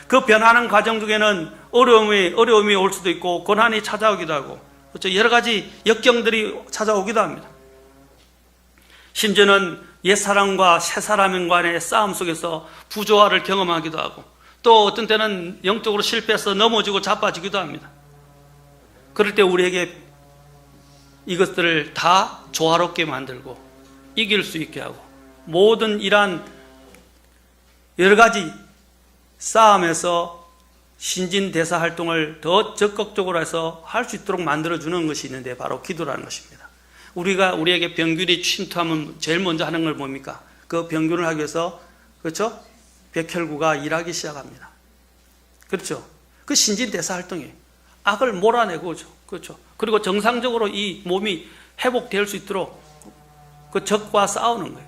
그 변하는 과정 중에는 어려움이 올 수도 있고 고난이 찾아오기도 하고 그렇죠? 여러 가지 역경들이 찾아오기도 합니다. 심지어는 옛사람과 새사람 간의 싸움 속에서 부조화를 경험하기도 하고 또 어떤 때는 영적으로 실패해서 넘어지고 자빠지기도 합니다. 그럴 때 우리에게 이것들을 다 조화롭게 만들고 이길 수 있게 하고 모든 이러한 여러 가지 싸움에서 신진대사 활동을 더 적극적으로 해서 할 수 있도록 만들어주는 것이 있는데 바로 기도라는 것입니다. 우리에게 병균이 침투하면 제일 먼저 하는 걸 뭡니까? 그 병균을 하기 위해서 그렇죠? 백혈구가 일하기 시작합니다. 그렇죠? 그 신진대사 활동이에요. 악을 몰아내고 그렇죠? 그리고 정상적으로 이 몸이 회복될 수 있도록 그 적과 싸우는 거예요.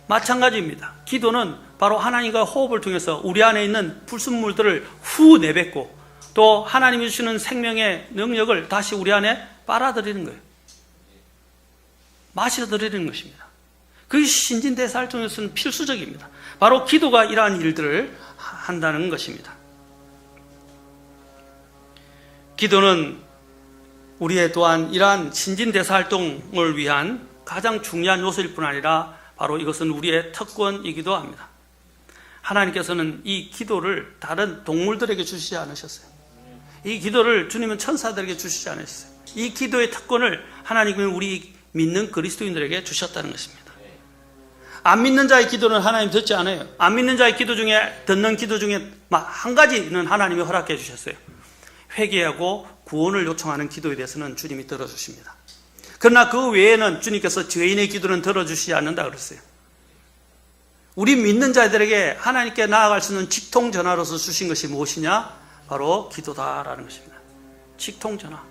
마찬가지입니다. 기도는 바로 하나님과 호흡을 통해서 우리 안에 있는 불순물들을 후 내뱉고 또 하나님이 주시는 생명의 능력을 다시 우리 안에 빨아들이는 거예요. 마셔들이는 것입니다. 그게 신진대사 활동에서는 필수적입니다. 바로 기도가 이러한 일들을 한다는 것입니다. 기도는 우리의 또한 이러한 신진대사 활동을 위한 가장 중요한 요소일 뿐 아니라 바로 이것은 우리의 특권이기도 합니다. 하나님께서는 이 기도를 다른 동물들에게 주시지 않으셨어요. 이 기도를 주님은 천사들에게 주시지 않으셨어요. 이 기도의 특권을 하나님은 우리 믿는 그리스도인들에게 주셨다는 것입니다. 안 믿는 자의 기도는 하나님 듣지 않아요. 안 믿는 자의 기도 중에 듣는 기도 중에 한 가지는 하나님이 허락해 주셨어요. 회개하고 구원을 요청하는 기도에 대해서는 주님이 들어주십니다. 그러나 그 외에는 주님께서 죄인의 기도는 들어주시지 않는다 그랬어요. 우리 믿는 자들에게 하나님께 나아갈 수 있는 직통전화로서 주신 것이 무엇이냐? 바로 기도다라는 것입니다. 직통전화.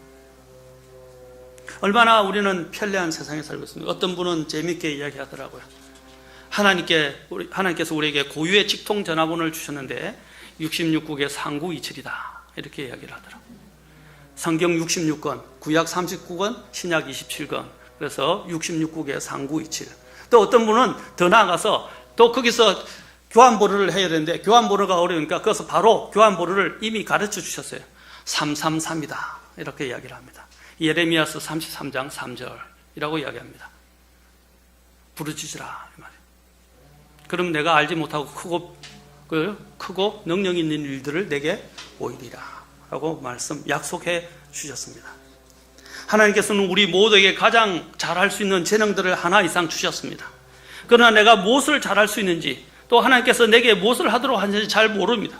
얼마나 우리는 편리한 세상에 살고 있습니다. 어떤 분은 재미있게 이야기하더라고요. 하나님께서 우리에게 고유의 직통전화번호를 주셨는데 66국의 3927이다 이렇게 이야기를 하더라고요. 성경 66권, 구약 39권, 신약 27권. 그래서 66국의 3927. 또 어떤 분은 더 나아가서 또 거기서 교환번호를 해야 되는데 교환번호가 어려우니까 거기서 바로 교환번호를 이미 가르쳐 주셨어요. 333이다 이렇게 이야기를 합니다. 예레미야서 33장 3절이라고 이야기합니다. 부르짖으라 이 말이에요. 그럼 내가 알지 못하고 크고 능력 있는 일들을 내게 보이리라 라고 약속해 주셨습니다. 하나님께서는 우리 모두에게 가장 잘할 수 있는 재능들을 하나 이상 주셨습니다. 그러나 내가 무엇을 잘할 수 있는지 또 하나님께서 내게 무엇을 하도록 하는지 잘 모릅니다.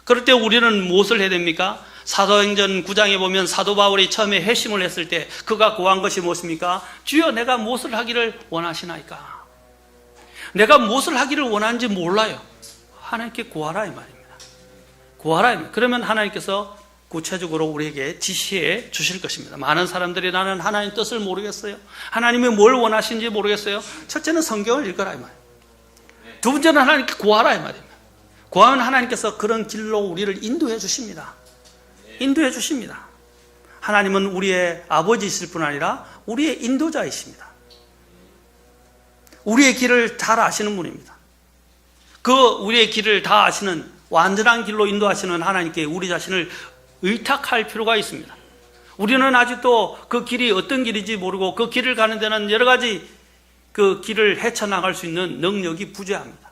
그럴 때 우리는 무엇을 해야 됩니까? 사도행전 9장에 보면 사도 바울이 처음에 회심을 했을 때 그가 구한 것이 무엇입니까? 주여 내가 무엇을 하기를 원하시나이까? 내가 무엇을 하기를 원하는지 몰라요. 하나님께 구하라 이 말입니다. 구하라 이 말입니다. 그러면 하나님께서 구체적으로 우리에게 지시해 주실 것입니다. 많은 사람들이 나는 하나님 뜻을 모르겠어요. 하나님이 뭘 원하시는지 모르겠어요. 첫째는 성경을 읽어라 이 말이에요. 두 번째는 하나님께 구하라 이 말입니다. 구하면 하나님께서 그런 길로 우리를 인도해 주십니다. 인도해 주십니다. 하나님은 우리의 아버지이실 뿐 아니라 우리의 인도자이십니다. 우리의 길을 잘 아시는 분입니다. 그 우리의 길을 다 아시는 완전한 길로 인도하시는 하나님께 우리 자신을 의탁할 필요가 있습니다. 우리는 아직도 그 길이 어떤 길인지 모르고 그 길을 가는 데는 여러 가지 그 길을 헤쳐나갈 수 있는 능력이 부재합니다.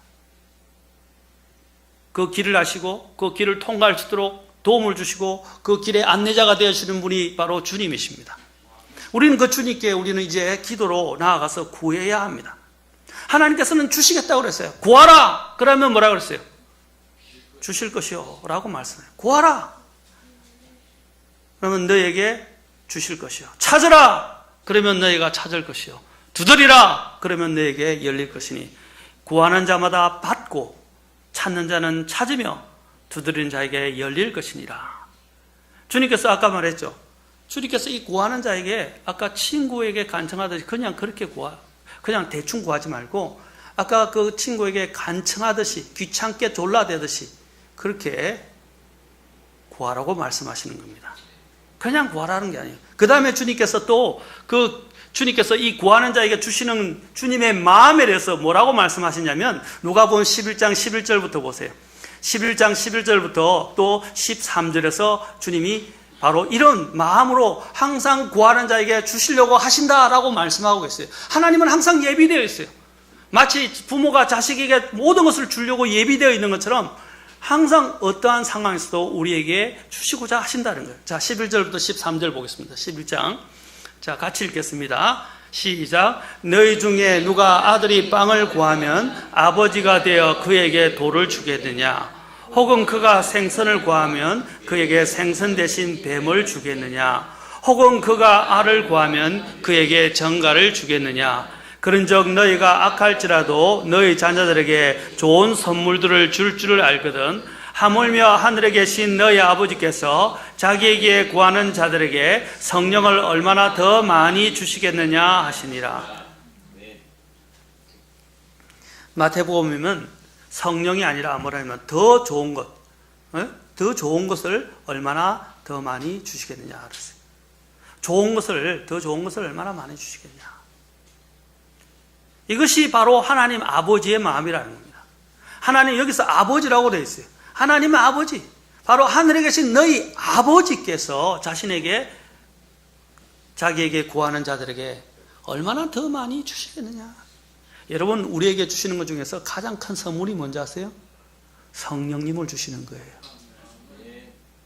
그 길을 아시고 그 길을 통과할 수 있도록 도움을 주시고 그 길의 안내자가 되어주시는 분이 바로 주님이십니다. 우리는 그 주님께 우리는 이제 기도로 나아가서 구해야 합니다. 하나님께서는 주시겠다고 그랬어요. 구하라! 그러면 뭐라 그랬어요? 주실 것이요 라고 말씀해요. 구하라! 그러면 너에게 주실 것이요. 찾으라! 그러면 너희가 찾을 것이요. 두드리라! 그러면 너에게 열릴 것이니 구하는 자마다 받고 찾는 자는 찾으며 두드리는 자에게 열릴 것이니라. 주님께서 아까 말했죠. 주님께서 이 구하는 자에게 아까 친구에게 간청하듯이 그냥 그렇게 그냥 대충 구하지 말고 아까 그 친구에게 간청하듯이 귀찮게 졸라대듯이 그렇게 구하라고 말씀하시는 겁니다. 그냥 구하라는 게 아니에요. 그 다음에 주님께서 또 주님께서 이 구하는 자에게 주시는 주님의 마음에 대해서 뭐라고 말씀하시냐면 누가복음 11장 11절부터 보세요. 11장 11절부터 또 13절에서 주님이 바로 이런 마음으로 항상 구하는 자에게 주시려고 하신다라고 말씀하고 계세요. 하나님은 항상 예비되어 있어요. 마치 부모가 자식에게 모든 것을 주려고 예비되어 있는 것처럼 항상 어떠한 상황에서도 우리에게 주시고자 하신다는 거예요. 자, 11절부터 13절 보겠습니다. 11장. 자, 같이 읽겠습니다. 시작. 너희 중에 누가 아들이 빵을 구하면 아버지가 되어 그에게 돌을 주겠느냐? 혹은 그가 생선을 구하면 그에게 생선 대신 뱀을 주겠느냐? 혹은 그가 알을 구하면 그에게 정갈을 주겠느냐? 그런즉 너희가 악할지라도 너희 자녀들에게 좋은 선물들을 줄 줄을 알거든. 하물며 하늘에 계신 너희 아버지께서 자기에게 구하는 자들에게 성령을 얼마나 더 많이 주시겠느냐 하시니라. 마태복음이면 성령이 아니라 뭐라면 더 좋은 것, 더 좋은 것을 얼마나 더 많이 주시겠느냐 그랬어요. 더 좋은 것을 얼마나 많이 주시겠냐. 이것이 바로 하나님 아버지의 마음이라는 겁니다. 하나님 여기서 아버지라고 되어 있어요. 하나님의 아버지, 바로 하늘에 계신 너희 아버지께서 자기에게 구하는 자들에게 얼마나 더 많이 주시겠느냐. 여러분, 우리에게 주시는 것 중에서 가장 큰 선물이 뭔지 아세요? 성령님을 주시는 거예요.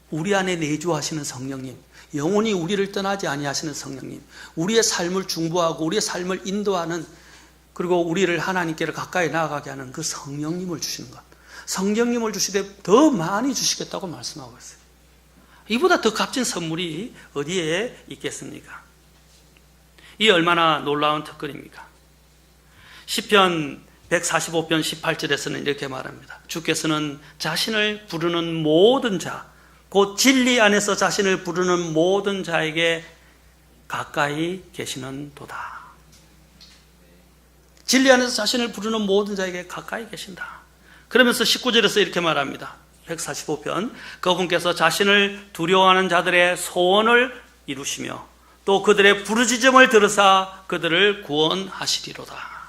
우리 안에 내주하시는 성령님, 영원히 우리를 떠나지 아니하시는 성령님, 우리의 삶을 중보하고 우리의 삶을 인도하는, 그리고 우리를 하나님께로 가까이 나아가게 하는 그 성령님을 주시는 것. 성령님을 주시되 더 많이 주시겠다고 말씀하고 있어요. 이보다 더 값진 선물이 어디에 있겠습니까? 이 얼마나 놀라운 특권입니까? 시편 145편 18절에서는 이렇게 말합니다. 주께서는 자신을 부르는 모든 자, 곧 진리 안에서 자신을 부르는 모든 자에게 가까이 계시는 도다. 진리 안에서 자신을 부르는 모든 자에게 가까이 계신다. 그러면서 19절에서 이렇게 말합니다. 145편, 그분께서 자신을 두려워하는 자들의 소원을 이루시며 또 그들의 부르짖음을 들으사 그들을 구원하시리로다.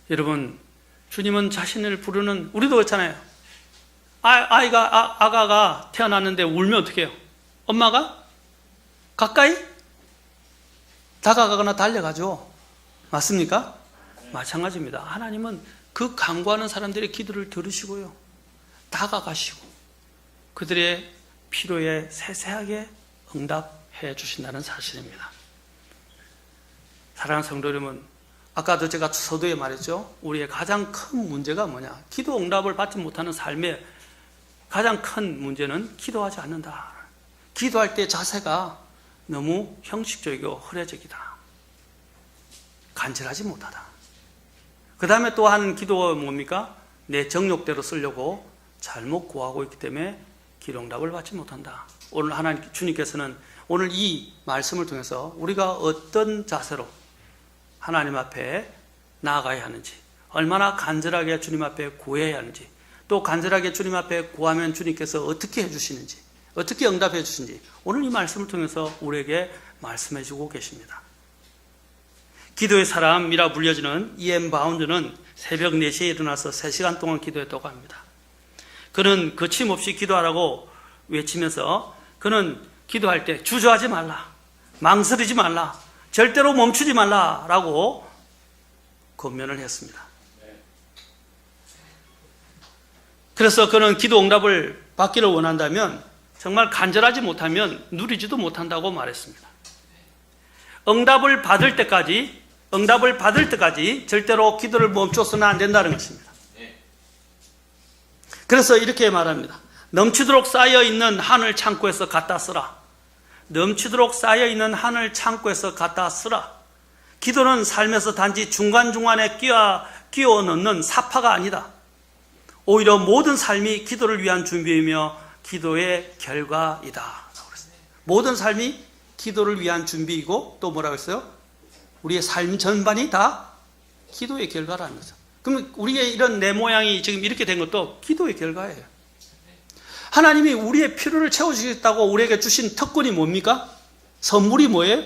여러분, 주님은 자신을 부르는, 우리도 그렇잖아요. 아가가 태어났는데 울면 어떻게 해요? 엄마가 가까이 다가가거나 달려가죠. 맞습니까? 마찬가지입니다. 하나님은 그 간구하는 사람들의 기도를 들으시고요, 다가가시고 그들의 필요에 세세하게 응답해 주신다는 사실입니다. 사랑하는 성도 여러분, 아까도 제가 서두에 말했죠. 우리의 가장 큰 문제가 뭐냐? 기도 응답을 받지 못하는 삶의 가장 큰 문제는 기도하지 않는다. 기도할 때 자세가 너무 형식적이고 흐려지기다. 간절하지 못하다. 그 다음에 또 한 기도가 뭡니까? 내 정욕대로 쓰려고 잘못 구하고 있기 때문에 기도 응답을 받지 못한다. 오늘 하나님, 주님께서는 오늘 이 말씀을 통해서 우리가 어떤 자세로 하나님 앞에 나아가야 하는지, 얼마나 간절하게 주님 앞에 구해야 하는지, 또 간절하게 주님 앞에 구하면 주님께서 어떻게 해주시는지, 어떻게 응답해 주시는지 오늘 이 말씀을 통해서 우리에게 말씀해 주고 계십니다. 기도의 사람이라 불려지는 이엠 바운드는 새벽 4시에 일어나서 3시간 동안 기도했다고 합니다. 그는 거침없이 기도하라고 외치면서 그는 기도할 때 주저하지 말라, 망설이지 말라, 절대로 멈추지 말라라고 권면을 했습니다. 그래서 그는 기도 응답을 받기를 원한다면 정말 간절하지 못하면 누리지도 못한다고 말했습니다. 응답을 받을 때까지 절대로 기도를 멈춰서는 안 된다는 것입니다. 그래서 이렇게 말합니다. 넘치도록 쌓여있는 하늘 창고에서 갖다 쓰라. 넘치도록 쌓여있는 하늘 창고에서 갖다 쓰라. 기도는 삶에서 단지 중간중간에 끼워 넣는 사파가 아니다. 오히려 모든 삶이 기도를 위한 준비이며 기도의 결과이다. 모든 삶이 기도를 위한 준비이고 또 뭐라고 했어요? 우리의 삶 전반이 다 기도의 결과라는 거죠. 그럼 우리의 이런 내 모양이 지금 이렇게 된 것도 기도의 결과예요. 하나님이 우리의 필요를 채워주겠다고 우리에게 주신 특권이 뭡니까? 선물이 뭐예요?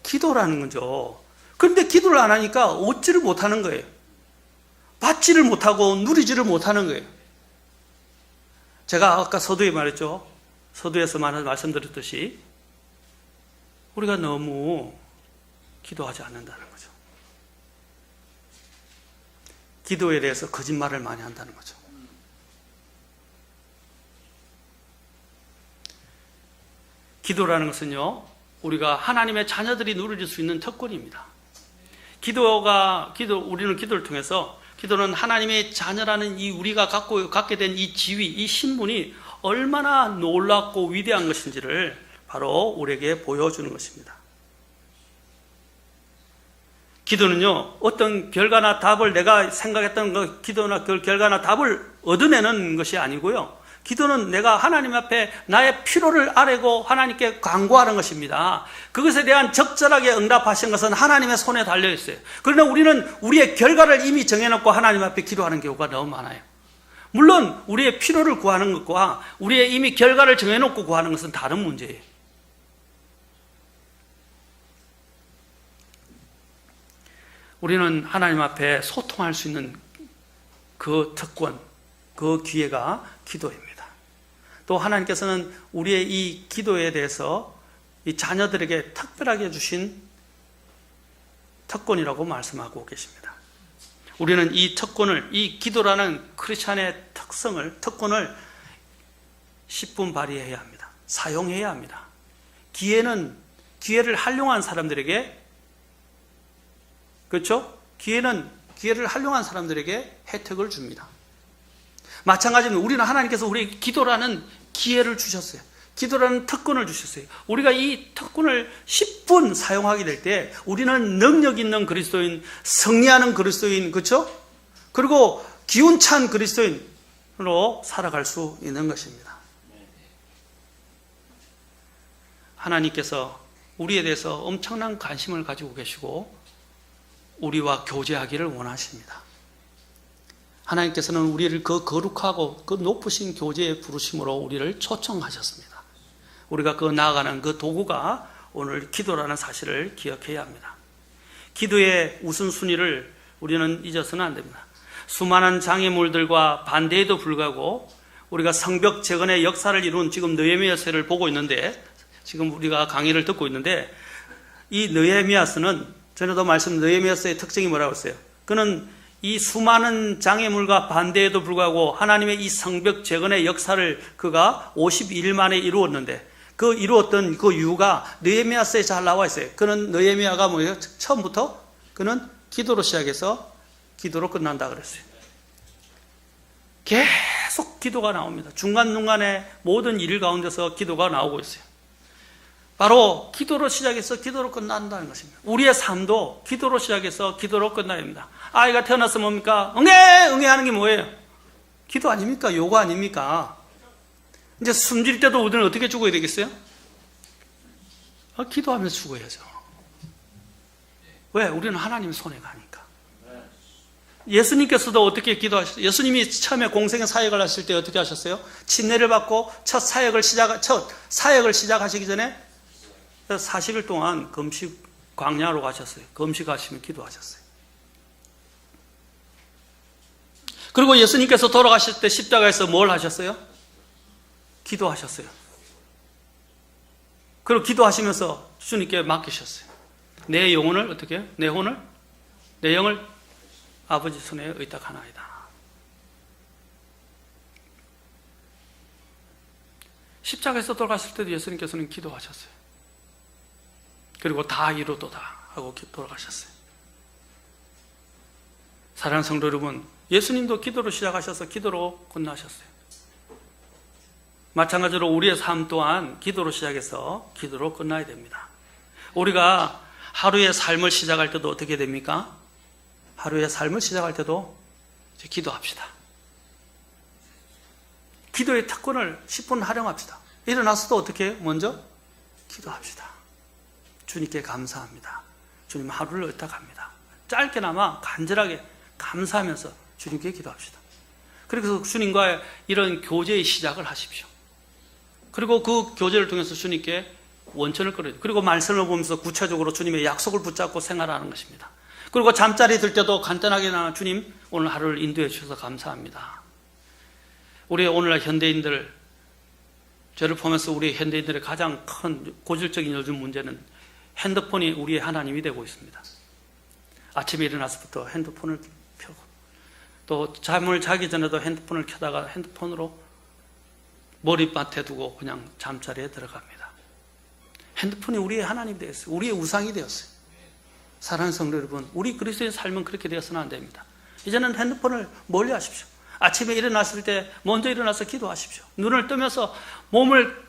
기도라는 거죠. 그런데 기도를 안 하니까 얻지를 못하는 거예요. 받지를 못하고 누리지를 못하는 거예요. 제가 아까 서두에 말했죠. 서두에서 말씀드렸듯이 우리가 너무 기도하지 않는다는 거죠. 기도에 대해서 거짓말을 많이 한다는 거죠. 기도라는 것은요, 우리가 하나님의 자녀들이 누릴 수 있는 특권입니다. 우리는 기도를 통해서, 기도는 하나님의 자녀라는 이 우리가 갖게 된 이 지위, 이 신분이 얼마나 놀랍고 위대한 것인지를 바로 우리에게 보여주는 것입니다. 기도는요, 어떤 결과나 답을 내가 생각했던 기도나 그 결과나 답을 얻어내는 것이 아니고요. 기도는 내가 하나님 앞에 나의 필요를 아뢰고 하나님께 간구하는 것입니다. 그것에 대한 적절하게 응답하신 것은 하나님의 손에 달려있어요. 그러나 우리는 우리의 결과를 이미 정해놓고 하나님 앞에 기도하는 경우가 너무 많아요. 물론 우리의 필요를 구하는 것과 우리의 이미 결과를 정해놓고 구하는 것은 다른 문제예요. 우리는 하나님 앞에 소통할 수 있는 그 특권, 그 기회가 기도입니다. 또 하나님께서는 우리의 이 기도에 대해서 이 자녀들에게 특별하게 주신 특권이라고 말씀하고 계십니다. 우리는 이 특권을, 이 기도라는 크리스찬의 특권을 10분 발휘해야 합니다. 사용해야 합니다. 기회를 활용한 사람들에게, 그렇죠? 기회를 활용한 사람들에게 혜택을 줍니다. 마찬가지로 우리는 하나님께서 우리에게 기도라는 기회를 주셨어요. 기도라는 특권을 주셨어요. 우리가 이 특권을 10분 사용하게 될 때 우리는 능력 있는 그리스도인, 승리하는 그리스도인, 그렇죠? 그리고 기운찬 그리스도인으로 살아갈 수 있는 것입니다. 하나님께서 우리에 대해서 엄청난 관심을 가지고 계시고 우리와 교제하기를 원하십니다. 하나님께서는 우리를 그 거룩하고 그 높으신 교제에 부르심으로 우리를 초청하셨습니다. 우리가 그 나아가는 그 도구가 오늘 기도라는 사실을 기억해야 합니다. 기도의 우선순위를 우리는 잊어서는 안 됩니다. 수많은 장애물들과 반대에도 불구하고 우리가 성벽 재건의 역사를 이룬 지금 느헤미야서를 보고 있는데, 지금 우리가 강의를 듣고 있는데, 이 느헤미야서는 전에도 말씀 느헤미야서의 특징이 뭐라고 했어요? 그는 이 수많은 장애물과 반대에도 불구하고 하나님의 이 성벽 재건의 역사를 그가 52일 만에 이루었는데, 그 이루었던 그 이유가 느헤미야서에 잘 나와 있어요. 그는 느헤미야가 뭐예요? 처음부터 그는 기도로 시작해서 기도로 끝난다 그랬어요. 계속 기도가 나옵니다. 중간중간에 모든 일 가운데서 기도가 나오고 있어요. 바로 기도로 시작해서 기도로 끝난다는 것입니다. 우리의 삶도 기도로 시작해서 기도로 끝나야 합니다. 아이가 태어나서 뭡니까? 응애 하는 게 뭐예요? 기도 아닙니까? 요구 아닙니까? 이제 숨질 때도 우리는 어떻게 죽어야 되겠어요? 기도하면서 죽어야죠. 왜? 우리는 하나님 손에 가니까. 예수님께서도 어떻게 기도하셨어요? 예수님이 처음에 공생의 사역을 하실 때 어떻게 하셨어요? 침례를 받고 첫 사역을 시작하시기 전에 40일 동안 금식 광야로 가셨어요. 금식하시며 기도하셨어요. 그리고 예수님께서 돌아가실 때 십자가에서 뭘 하셨어요? 기도하셨어요. 그리고 기도하시면서 주님께 맡기셨어요. 내 영혼을 어떻게 해요? 내 영을 아버지 손에 의탁하나이다. 십자가에서 돌아갔을 때도 예수님께서는 기도하셨어요. 그리고 다 이루도다 하고 돌아가셨어요. 사랑하는 성도 여러분, 예수님도 기도로 시작하셔서 기도로 끝나셨어요. 마찬가지로 우리의 삶 또한 기도로 시작해서 기도로 끝나야 됩니다. 우리가 하루의 삶을 시작할 때도 어떻게 됩니까? 하루의 삶을 시작할 때도 이제 기도합시다. 기도의 특권을 10분 활용합시다. 일어나서도 어떻게 해요? 먼저 기도합시다. 주님께 감사합니다. 주님 하루를 의탁합니다. 짧게나마 간절하게 감사하면서 주님께 기도합시다. 그래서 주님과의 이런 교제의 시작을 하십시오. 그리고 그 교제를 통해서 주님께 원천을 끌어요. 그리고 말씀을 보면서 구체적으로 주님의 약속을 붙잡고 생활하는 것입니다. 그리고 잠자리 들 때도 간단하게나 주님 오늘 하루를 인도해 주셔서 감사합니다. 우리 오늘날 현대인들, 저를 보면서 우리 현대인들의 가장 큰 고질적인 요즘 문제는 핸드폰이 우리의 하나님이 되고 있습니다. 아침에 일어나서부터 핸드폰을 펴고 또 잠을 자기 전에도 핸드폰을 켜다가 핸드폰으로 머리맡에 두고 그냥 잠자리에 들어갑니다. 핸드폰이 우리의 하나님이 되었어요. 우리의 우상이 되었어요. 사랑하는 성도 여러분, 우리 그리스도의 삶은 그렇게 되어서는 안 됩니다. 이제는 핸드폰을 멀리 하십시오. 아침에 일어났을 때 먼저 일어나서 기도하십시오. 눈을 뜨면서 몸을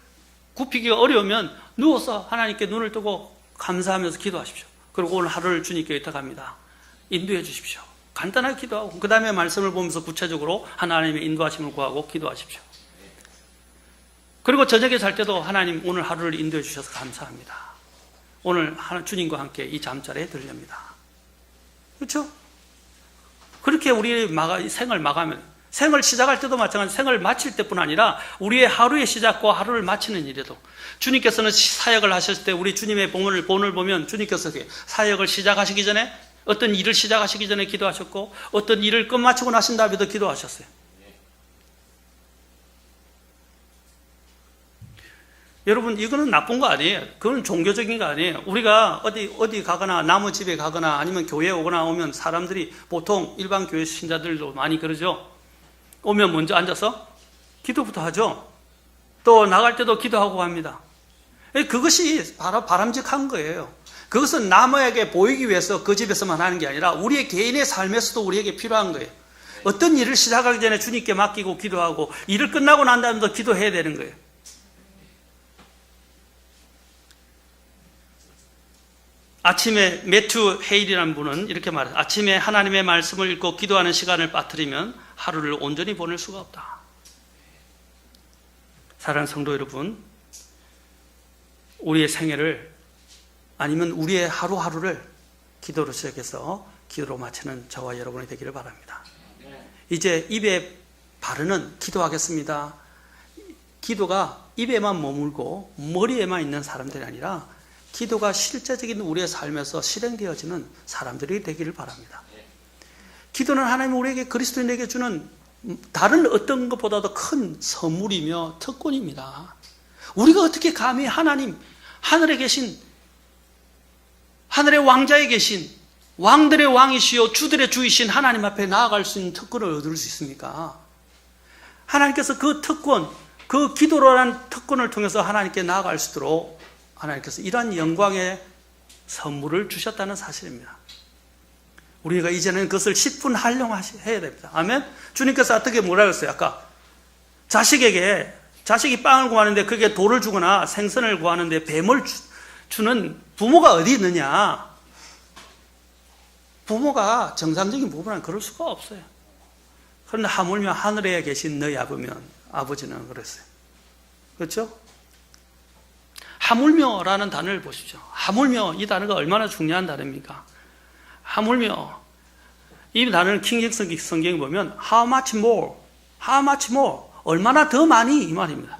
굽히기가 어려우면 누워서 하나님께 눈을 뜨고 감사하면서 기도하십시오. 그리고 오늘 하루를 주님께 의탁합니다. 인도해 주십시오. 간단하게 기도하고 그 다음에 말씀을 보면서 구체적으로 하나님의 인도하심을 구하고 기도하십시오. 그리고 저녁에 잘 때도 하나님 오늘 하루를 인도해 주셔서 감사합니다. 오늘 주님과 함께 이 잠자리에 들렵니다. 그렇죠? 그렇게 우리 생을 마감하면, 생을 시작할 때도 마찬가지, 생을 마칠 때뿐 아니라 우리의 하루의 시작과 하루를 마치는 일에도 주님께서는 사역을 하셨을 때 우리 주님의 본을 보면 주님께서 사역을 시작하시기 전에 어떤 일을 시작하시기 전에 기도하셨고 어떤 일을 끝마치고 나신 다음에도 기도하셨어요. 여러분, 이거는 나쁜 거 아니에요. 그건 종교적인 거 아니에요. 우리가 어디 가거나 나무 집에 가거나 아니면 교회에 오면 사람들이 보통 일반 교회 신자들도 많이 그러죠. 오면 먼저 앉아서 기도부터 하죠. 또 나갈 때도 기도하고 합니다. 그것이 바로 바람직한 거예요. 그것은 남에게 보이기 위해서 그 집에서만 하는 게 아니라 우리의 개인의 삶에서도 우리에게 필요한 거예요. 어떤 일을 시작하기 전에 주님께 맡기고 기도하고 일을 끝나고 난 다음에 기도해야 되는 거예요. 아침에 매튜 헤일이라는 분은 이렇게 말해요. 아침에 하나님의 말씀을 읽고 기도하는 시간을 빠뜨리면 하루를 온전히 보낼 수가 없다. 사랑하는 성도 여러분, 우리의 생애를 아니면 우리의 하루하루를 기도로 시작해서 기도로 마치는 저와 여러분이 되기를 바랍니다. 이제 입에 바르는 기도하겠습니다. 기도가 입에만 머물고 머리에만 있는 사람들이 아니라 기도가 실제적인 우리의 삶에서 실행되어지는 사람들이 되기를 바랍니다. 기도는 하나님 우리에게 그리스도인에게 주는 다른 어떤 것보다도 큰 선물이며 특권입니다. 우리가 어떻게 감히 하나님, 하늘에 계신 하늘의 왕자에 계신 왕들의 왕이시요 주들의 주이신 하나님 앞에 나아갈 수 있는 특권을 얻을 수 있습니까? 하나님께서 그 특권, 그 기도라는 특권을 통해서 하나님께 나아갈 수 있도록 하나님께서 이러한 영광의 선물을 주셨다는 사실입니다. 우리가 이제는 그것을 10분 활용해야 됩니다. 아멘? 주님께서 어떻게 뭐라 그랬어요? 아까 자식이 빵을 구하는데 그게 돌을 주거나 생선을 구하는데 뱀을 주는 부모가 어디 있느냐? 부모가 정상적인 부모는 그럴 수가 없어요. 그런데 하물며 하늘에 계신 너희 아버지는 그랬어요. 그렇죠? 하물며라는 단어를 보십시오. 하물며, 이 단어가 얼마나 중요한 단어입니까? 하물며, 이 단어는 킹잭 성경에 보면 how much more, 얼마나 더 많이 이 말입니다.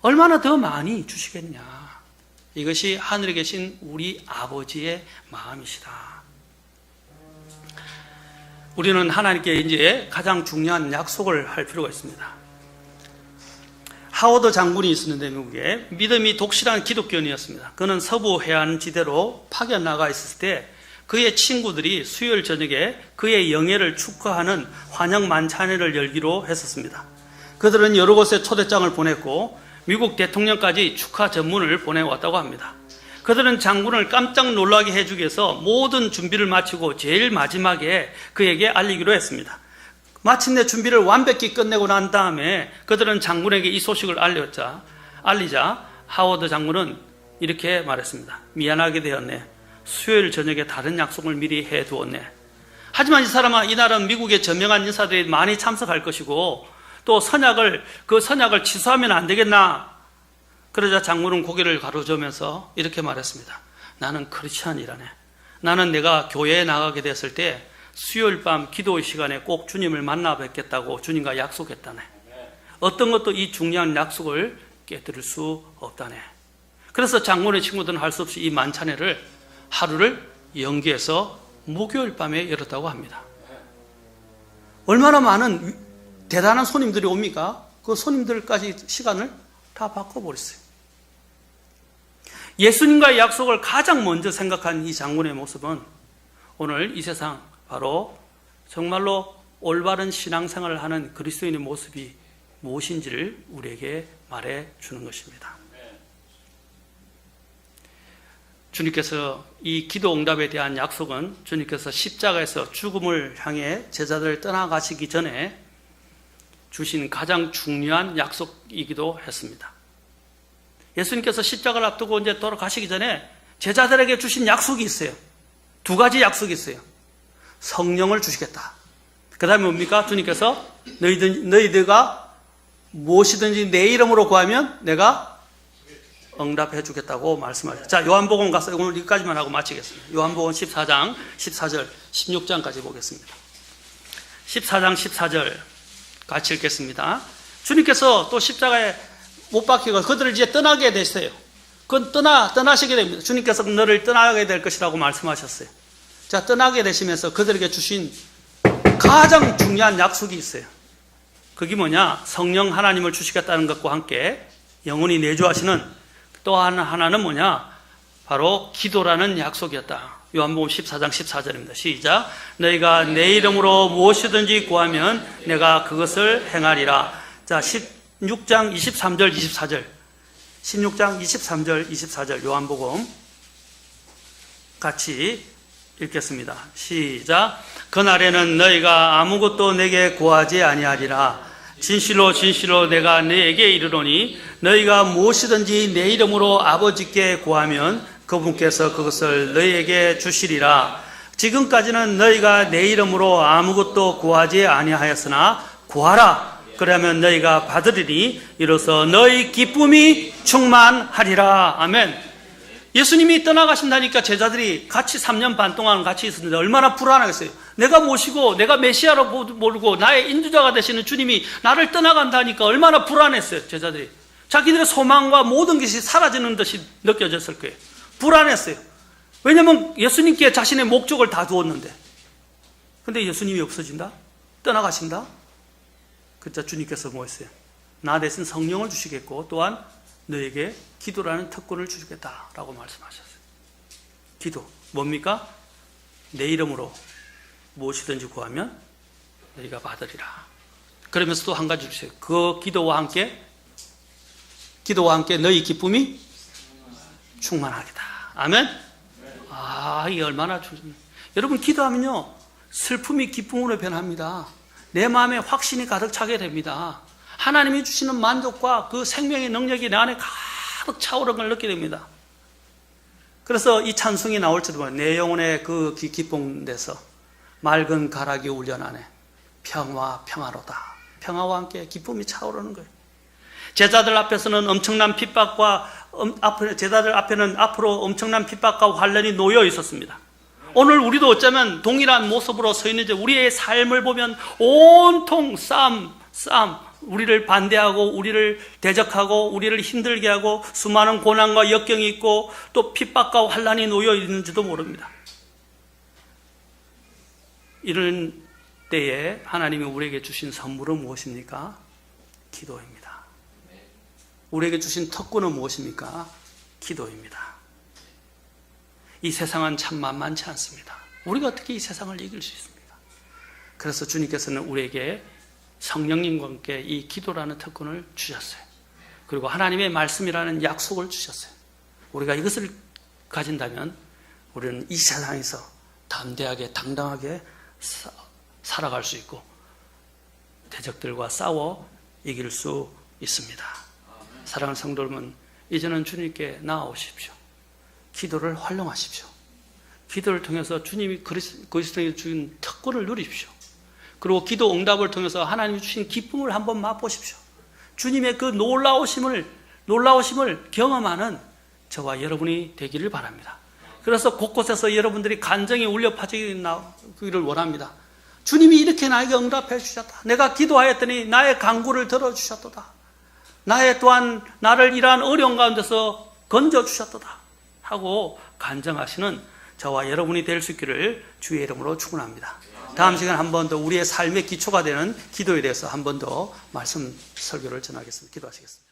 얼마나 더 많이 주시겠냐. 이것이 하늘에 계신 우리 아버지의 마음이시다. 우리는 하나님께 이제 가장 중요한 약속을 할 필요가 있습니다. 하워드 장군이 있었는데 미국에 믿음이 독실한 기독교인이었습니다. 그는 서부 해안 지대로 파견 나가 있었을 때 그의 친구들이 수요일 저녁에 그의 영예를 축하하는 환영 만찬회를 열기로 했었습니다. 그들은 여러 곳에 초대장을 보냈고 미국 대통령까지 축하 전문을 보내왔다고 합니다. 그들은 장군을 깜짝 놀라게 해주기 위해서 모든 준비를 마치고 제일 마지막에 그에게 알리기로 했습니다. 마침내 준비를 완벽히 끝내고 난 다음에 그들은 장군에게 이 소식을 알리자 하워드 장군은 이렇게 말했습니다. 미안하게 되었네. 수요일 저녁에 다른 약속을 미리 해두었네. 하지만 이 사람아, 이날은 미국의 저명한 인사들이 많이 참석할 것이고 또 그 선약을 취소하면 안 되겠나? 그러자 장군은 고개를 가로저으면서 이렇게 말했습니다. 나는 크리스찬이라네. 나는 내가 교회에 나가게 됐을 때 수요일 밤 기도의 시간에 꼭 주님을 만나 뵙겠다고 주님과 약속했다네. 어떤 것도 이 중요한 약속을 깨뜨릴 수 없다네. 그래서 장군의 친구들은 할 수 없이 이 만찬회를 하루를 연기해서 목요일 밤에 열었다고 합니다. 얼마나 많은 대단한 손님들이 옵니까? 그 손님들까지 시간을 다 바꿔버렸어요. 예수님과의 약속을 가장 먼저 생각한 이 장군의 모습은 오늘 이 세상 바로 정말로 올바른 신앙생활을 하는 그리스도인의 모습이 무엇인지를 우리에게 말해주는 것입니다. 주님께서 이 기도 응답에 대한 약속은 주님께서 십자가에서 죽음을 향해 제자들을 떠나가시기 전에 주신 가장 중요한 약속이기도 했습니다. 예수님께서 십자가를 앞두고 이제 돌아가시기 전에 제자들에게 주신 약속이 있어요. 두 가지 약속이 있어요. 성령을 주시겠다. 그 다음에 뭡니까? 주님께서 너희들가 무엇이든지 내 이름으로 구하면 내가 응답해 주겠다고 말씀하셨어요. 자, 요한복음 가서 오늘 여기까지만 하고 마치겠습니다. 요한복음 14장 14절 16장까지 보겠습니다. 14장 14절 같이 읽겠습니다. 주님께서 또 십자가에 못 박히고 그들을 이제 떠나게 되세요. 그건 떠나시게 됩니다. 주님께서 너를 떠나게 될 것이라고 말씀하셨어요. 자, 떠나게 되시면서 그들에게 주신 가장 중요한 약속이 있어요. 그게 뭐냐? 성령 하나님을 주시겠다는 것과 함께 영원히 내주하시는 또 하나는 뭐냐? 바로 기도라는 약속이었다. 요한복음 14장 14절입니다. 시작. 너희가 내 이름으로 무엇이든지 구하면 내가 그것을 행하리라. 자, 16장 23절 24절 16장 23절 24절 요한복음 같이 읽겠습니다. 시작. 그날에는 너희가 아무것도 내게 구하지 아니하리라. 진실로 진실로 내가 너희에게 이르노니 너희가 무엇이든지 내 이름으로 아버지께 구하면 그분께서 그것을 너희에게 주시리라. 지금까지는 너희가 내 이름으로 아무것도 구하지 아니하였으나 구하라. 그러면 너희가 받으리니 이로써 너희 기쁨이 충만하리라. 아멘. 예수님이 떠나가신다니까 제자들이 같이 3년 반 동안 같이 있었는데 얼마나 불안하겠어요. 내가 모시고 내가 메시아로 모르고 나의 인도자가 되시는 주님이 나를 떠나간다니까 얼마나 불안했어요. 제자들이 자기들의 소망과 모든 것이 사라지는 듯이 느껴졌을 거예요. 불안했어요. 왜냐하면 예수님께 자신의 목적을 다 두었는데, 근데 예수님이 없어진다? 떠나가신다? 그때 주님께서 뭐 했어요? 나 대신 성령을 주시겠고 또한 너에게 기도라는 특권을 주시겠다라고 말씀하셨어요. 기도 뭡니까? 내 이름으로 무엇이든지 구하면 너희가 받으리라. 그러면서 또 한 가지 주세요. 그 기도와 함께 너희 기쁨이 충만하겠다. 아멘. 이게 얼마나 여러분, 기도하면요 슬픔이 기쁨으로 변합니다. 내 마음에 확신이 가득 차게 됩니다. 하나님이 주시는 만족과 그 생명의 능력이 내 안에 가득 차오르는 걸 느끼게 됩니다. 그래서 이 찬송이 나올 때도 보면 내 영혼의 그 기쁨에서 맑은 가락이 울려나네. 평화로다. 평화와 함께 기쁨이 차오르는 거예요. 제자들 앞에서는 엄청난 핍박과 제자들 앞에는 앞으로 엄청난 핍박과 환란이 놓여 있었습니다. 오늘 우리도 어쩌면 동일한 모습으로 서 있는지 우리의 삶을 보면 온통 싸움, 우리를 반대하고 우리를 대적하고 우리를 힘들게 하고 수많은 고난과 역경이 있고 또 핍박과 환란이 놓여 있는지도 모릅니다. 이런 때에 하나님이 우리에게 주신 선물은 무엇입니까? 기도입니다. 우리에게 주신 특권은 무엇입니까? 기도입니다. 이 세상은 참 만만치 않습니다. 우리가 어떻게 이 세상을 이길 수 있습니까? 그래서 주님께서는 우리에게 성령님과 함께 이 기도라는 특권을 주셨어요. 그리고 하나님의 말씀이라는 약속을 주셨어요. 우리가 이것을 가진다면 우리는 이 세상에서 담대하게 당당하게 살아갈 수 있고 대적들과 싸워 이길 수 있습니다. 사랑하는 성도 여러분, 이제는 주님께 나아오십시오. 기도를 활용하십시오. 기도를 통해서 주님이 그리스도에게 주신 특권을 누리십시오. 그리고 기도 응답을 통해서 하나님이 주신 기쁨을 한번 맛보십시오. 주님의 그 놀라우심을 경험하는 저와 여러분이 되기를 바랍니다. 그래서 곳곳에서 여러분들이 간증이 울려 퍼지기를 원합니다. 주님이 이렇게 나에게 응답해 주셨다. 내가 기도하였더니 나의 간구를 들어주셨도다. 또한 나를 이러한 어려운 가운데서 건져주셨도다 하고 간증하시는 저와 여러분이 될 수 있기를 주의 이름으로 축원합니다. 다음 시간 한 번 더 우리의 삶의 기초가 되는 기도에 대해서 한 번 더 말씀 설교를 전하겠습니다. 기도하시겠습니다.